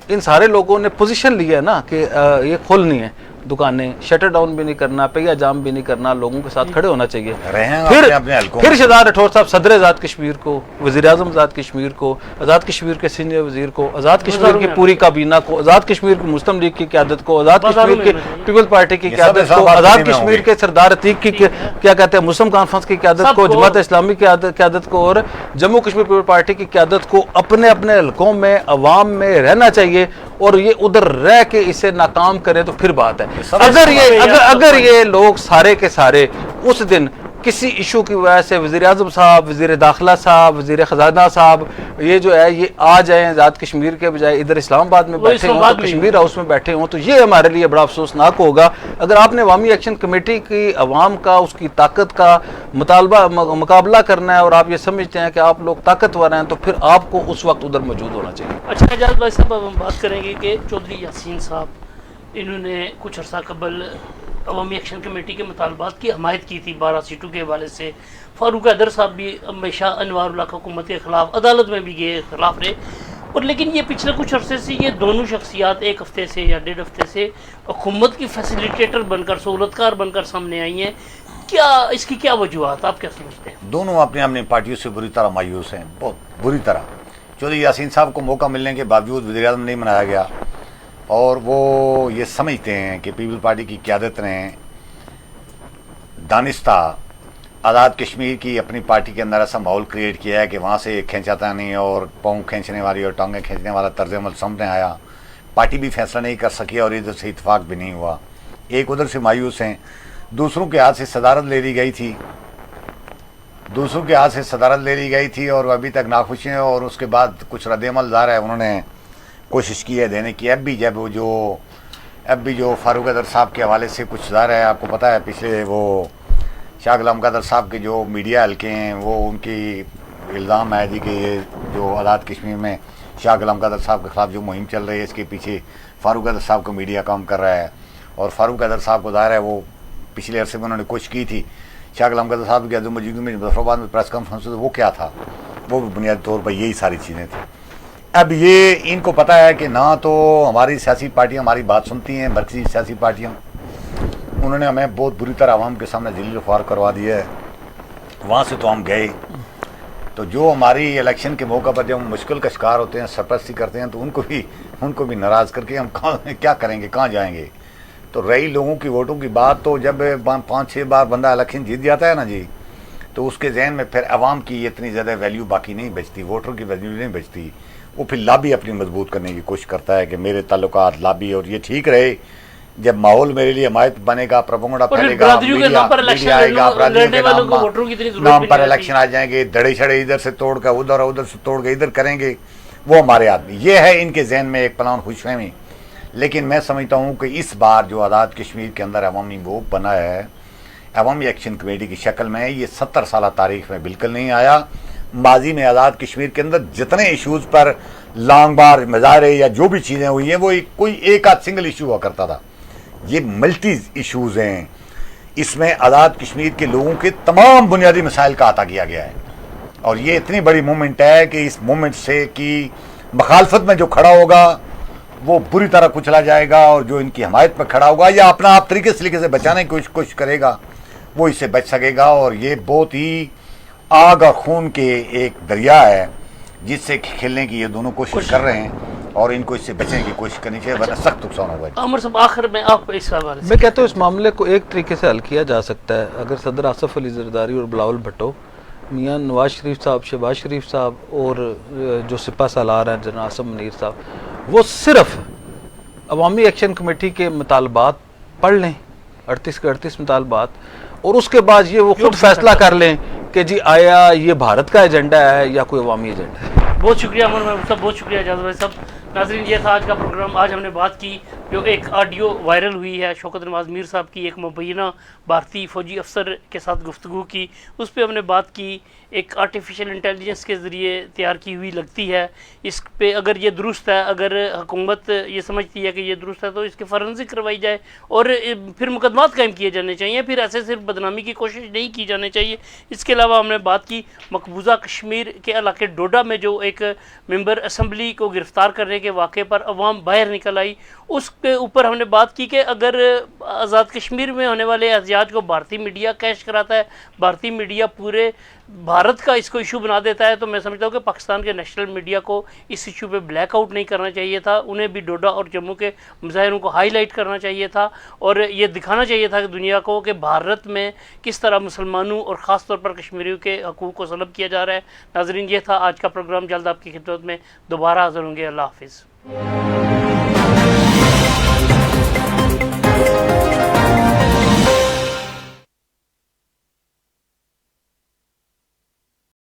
ان سارے لوگوں نے پوزیشن لی ہے نا کہ یہ کھولنی ہے دکانیں، شٹر ڈاؤن بھی نہیں کرنا، پہیا جام بھی نہیں کرنا، لوگوں کے ساتھ کھڑے ہونا چاہیے۔ پھر شہزاد راٹھور صاحب صدر آزاد کشمیر کو، وزیر اعظم آزاد کشمیر کو، آزاد کشمیر کے سینئر وزیر کو، آزاد کشمیر کی پوری کابینہ کو، آزاد کشمیر کی مسلم لیگ کی قیادت کو، آزاد کشمیر کی پیپلز پارٹی کی قیادت کو، آزاد کشمیر کے سردار عتیق کی کیا کہتے ہیں مسلم کانفرنس کی قیادت کو، جماعت اسلامی کی قیادت کو، اور جموں کشمیر پیپل پارٹی کی قیادت کو اپنے اپنے حلقوں میں عوام میں رہنا چاہیے، اور یہ ادھر رہ کے اسے ناکام کریں تو پھر بات ہے۔ اگر یہ لوگ سارے کے سارے اس دن کسی ایشو کی وجہ سے وزیر اعظم صاحب، وزیر داخلہ صاحب، وزیر خزانہ صاحب یہ جو ہے یہ آ جائیں آزاد کشمیر کے بجائے ادھر اسلام آباد میں بیٹھے ہوں، تو کشمیر ہاؤس میں بیٹھے ہوں، تو یہ ہمارے لیے بڑا افسوسناک ہوگا۔ اگر آپ نے عوامی ایکشن کمیٹی کی عوام کا، اس کی طاقت کا مقابلہ کرنا ہے اور آپ یہ سمجھتے ہیں کہ آپ لوگ طاقتور ہیں، تو پھر آپ کو اس وقت ادھر موجود ہونا چاہیے۔ اچھا اعجاز بھائی صاحب، اب ہم بات کریں گے کہ چودھری یاسین صاحب انہوں نے کچھ عرصہ قبل عوامی ایکشن کمیٹی کے مطالبات کی حمایت کی تھی 12 سیٹوں کے حوالے سے. فاروق حیدر صاحب بھی ہمیشہ انوار اللہ حکومت کے خلاف عدالت میں بھی گئے، خلاف رہے. اور لیکن یہ پچھلے کچھ عرصے سے یہ دونوں شخصیات ایک ہفتے سے یا 1.5 ہفتے سے حکومت کی فیسیلیٹیٹر بن کر، سہولتکار بن کر سامنے آئی ہیں. کیا اس کی کیا وجوہات، آپ کیا سمجھتے ہیں؟ دونوں اپنی اپنی پارٹیوں سے بری طرح مایوس ہیں، بہت بری طرح. چودھری یاسین صاحب کو موقع ملنے کے باوجود وزیر اعظم نہیں بنایا گیا، اور وہ یہ سمجھتے ہیں کہ پیپل پارٹی کی قیادت نے دانستہ آزاد کشمیر کی اپنی پارٹی کے اندر ایسا ماحول کریٹ کیا ہے کہ وہاں سے کھینچاتا نہیں اور پاؤں کھینچنے والی اور ٹانگیں کھینچنے والا طرز عمل سامنے آیا. پارٹی بھی فیصلہ نہیں کر سکی اور ادھر سے اتفاق بھی نہیں ہوا. ایک ادھر سے مایوس ہیں. دوسروں کے ہاتھ سے صدارت لے لی گئی تھی اور وہ ابھی تک ناخوش ہیں، اور اس کے بعد کچھ رد عمل ظاہر ہے انہوں نے کوشش کی ہے دینے کی. اب بھی جو فاروق حیدر صاحب کے حوالے سے کچھ ظاہر ہے. آپ کو پتہ ہے پچھلے وہ شاہ غلام قادر صاحب کے جو میڈیا حلقے ہیں وہ ان کی الزام ہے جی کہ یہ جو آزاد کشمیر میں شاہ غلام قادر صاحب کے خلاف جو مہم چل رہی ہے اس کے پیچھے فاروق حیدر صاحب کو میڈیا کام کر رہا ہے. اور فاروق حیدر صاحب کو ظاہر ہے وہ پچھلے عرصے میں انہوں نے کوشش کی تھی. شاہ غلام قادر صاحب کی عدم موجودگی میں مظفرآباد میں پریس کانفرنس وہ کیا تھا، وہ بھی بنیادی طور پر یہی ساری چیزیں تھیں. اب یہ ان کو پتہ ہے کہ نہ تو ہماری سیاسی پارٹیاں ہماری بات سنتی ہیں، مرکزی سیاسی پارٹیاں انہوں نے ہمیں بہت بری طرح عوام کے سامنے ذلیل و خوار کروا دیا ہے. وہاں سے تو ہم گئے، تو جو ہماری الیکشن کے موقع پر جب ہم مشکل کا شکار ہوتے ہیں، سرپرستی کرتے ہیں، تو ان کو بھی ناراض کر کے ہم کیا کریں گے، کہاں جائیں گے. تو رہی لوگوں کی ووٹوں کی بات، تو جب 5-6 بار بندہ الیکشن جیت جاتا ہے نا جی، تو اس کے ذہن میں پھر عوام کی اتنی زیادہ ویلیو باقی نہیں بچتی، ووٹر کی ویلیو نہیں بچتی. وہ پھر لابی اپنی مضبوط کرنے کی کوشش کرتا ہے کہ میرے تعلقات لابی اور یہ ٹھیک رہے. جب ماحول میرے لیے حمایت بنے گا، پروپگنڈا پھیلے گا، میڈیا آئے گا، برادریوں کے نام پر الیکشن آ جائیں گے، دڑے شڑے ادھر سے توڑ کر ادھر سے توڑ کے ادھر کریں گے، وہ ہمارے آدمی. یہ ہے ان کے ذہن میں ایک پلان خوش فہمی. لیکن میں سمجھتا ہوں کہ اس بار جو آزاد کشمیر کے اندر عوامی موب بنا ہے عوامی ایکشن کمیٹی کی شکل میں، یہ 70 سالہ تاریخ میں بالکل نہیں آیا. ماضی میں آزاد کشمیر کے اندر جتنے ایشوز پر لانگ بار مظاہرے یا جو بھی چیزیں ہوئی ہیں وہ کوئی ایک آدھ سنگل ایشو ہوا کرتا تھا. یہ ملٹی ایشوز ہیں. اس میں آزاد کشمیر کے لوگوں کے تمام بنیادی مسائل کا احاطہ کیا گیا ہے، اور یہ اتنی بڑی مومنٹ ہے کہ اس مومنٹ سے کی مخالفت میں جو کھڑا ہوگا وہ بری طرح کچلا جائے گا، اور جو ان کی حمایت میں کھڑا ہوگا یا اپنا آپ طریقے سے بچانے کی کوشش کرے گا وہ اس سے بچ سکے گا. اور یہ بہت ہی آگ اور خون کے ایک دریا ہے جس سے کھیلنے کی یہ دونوں کوشش کر رہے ہیں، اور ان کو اس سے بچنے کی کوشش کرنی چاہیے ورنہ سخت نقصان ہوگا. عمر صاحب آخر میں آپ اس حوالے سے میں کہتا ہوں اس معاملے کو ایک طریقے سے حل کیا جا سکتا ہے. اگر صدر آصف علی زرداری اور بلاول بھٹو، میاں نواز شریف صاحب، شہباز شریف صاحب اور جو سپہ سالار ہیں جنرل عاصم منیر صاحب، وہ صرف عوامی ایکشن کمیٹی کے مطالبات پڑھ لیں، 38 کے 38 مطالبات، اور اس کے بعد یہ وہ خود فیصلہ کر لیں کہ جی آیا یہ بھارت کا ایجنڈا ہے یا کوئی عوامی ایجنڈا ہے. بہت شکریہ عمر محمود صاحب، بہت شکریہ اعجاز بھائی صاحب. ناظرین یہ تھا آج کا پروگرام. آج ہم نے بات کی جو ایک آڈیو وائرل ہوئی ہے شوکت نواز میر صاحب کی، ایک مبینہ بھارتی فوجی افسر کے ساتھ گفتگو کی. اس پہ ہم نے بات کی ایک آرٹیفیشل انٹیلیجنس کے ذریعے تیار کی ہوئی لگتی ہے. اس پہ اگر یہ درست ہے، اگر حکومت یہ سمجھتی ہے کہ یہ درست ہے، تو اس کی فورنزک کروائی جائے اور پھر مقدمات قائم کیے جانے چاہیے. پھر ایسے صرف بدنامی کی کوشش نہیں کی جانے چاہیے. اس کے علاوہ ہم نے بات کی مقبوضہ کشمیر کے علاقے ڈوڈا میں جو ایک ممبر اسمبلی کو گرفتار کرنے کے واقعے پر عوام باہر نکل آئی. اس کے اوپر ہم نے بات کی کہ اگر آزاد کشمیر میں ہونے والے احتجاج کو بھارتی میڈیا کیش کراتا ہے، بھارتی میڈیا پورے بھارت کا اس کو ایشو بنا دیتا ہے، تو میں سمجھتا ہوں کہ پاکستان کے نیشنل میڈیا کو اس ایشو پہ بلیک آؤٹ نہیں کرنا چاہیے تھا. انہیں بھی ڈوڈا اور جموں کے مظاہروں کو ہائی لائٹ کرنا چاہیے تھا، اور یہ دکھانا چاہیے تھا کہ دنیا کو کہ بھارت میں کس طرح مسلمانوں اور خاص طور پر کشمیریوں کے حقوق کو سلب کیا جا رہا ہے. ناظرین یہ تھا آج کا پروگرام. جلد آپ کی خدمت میں دوبارہ حاضر ہوں گے. اللہ حافظ.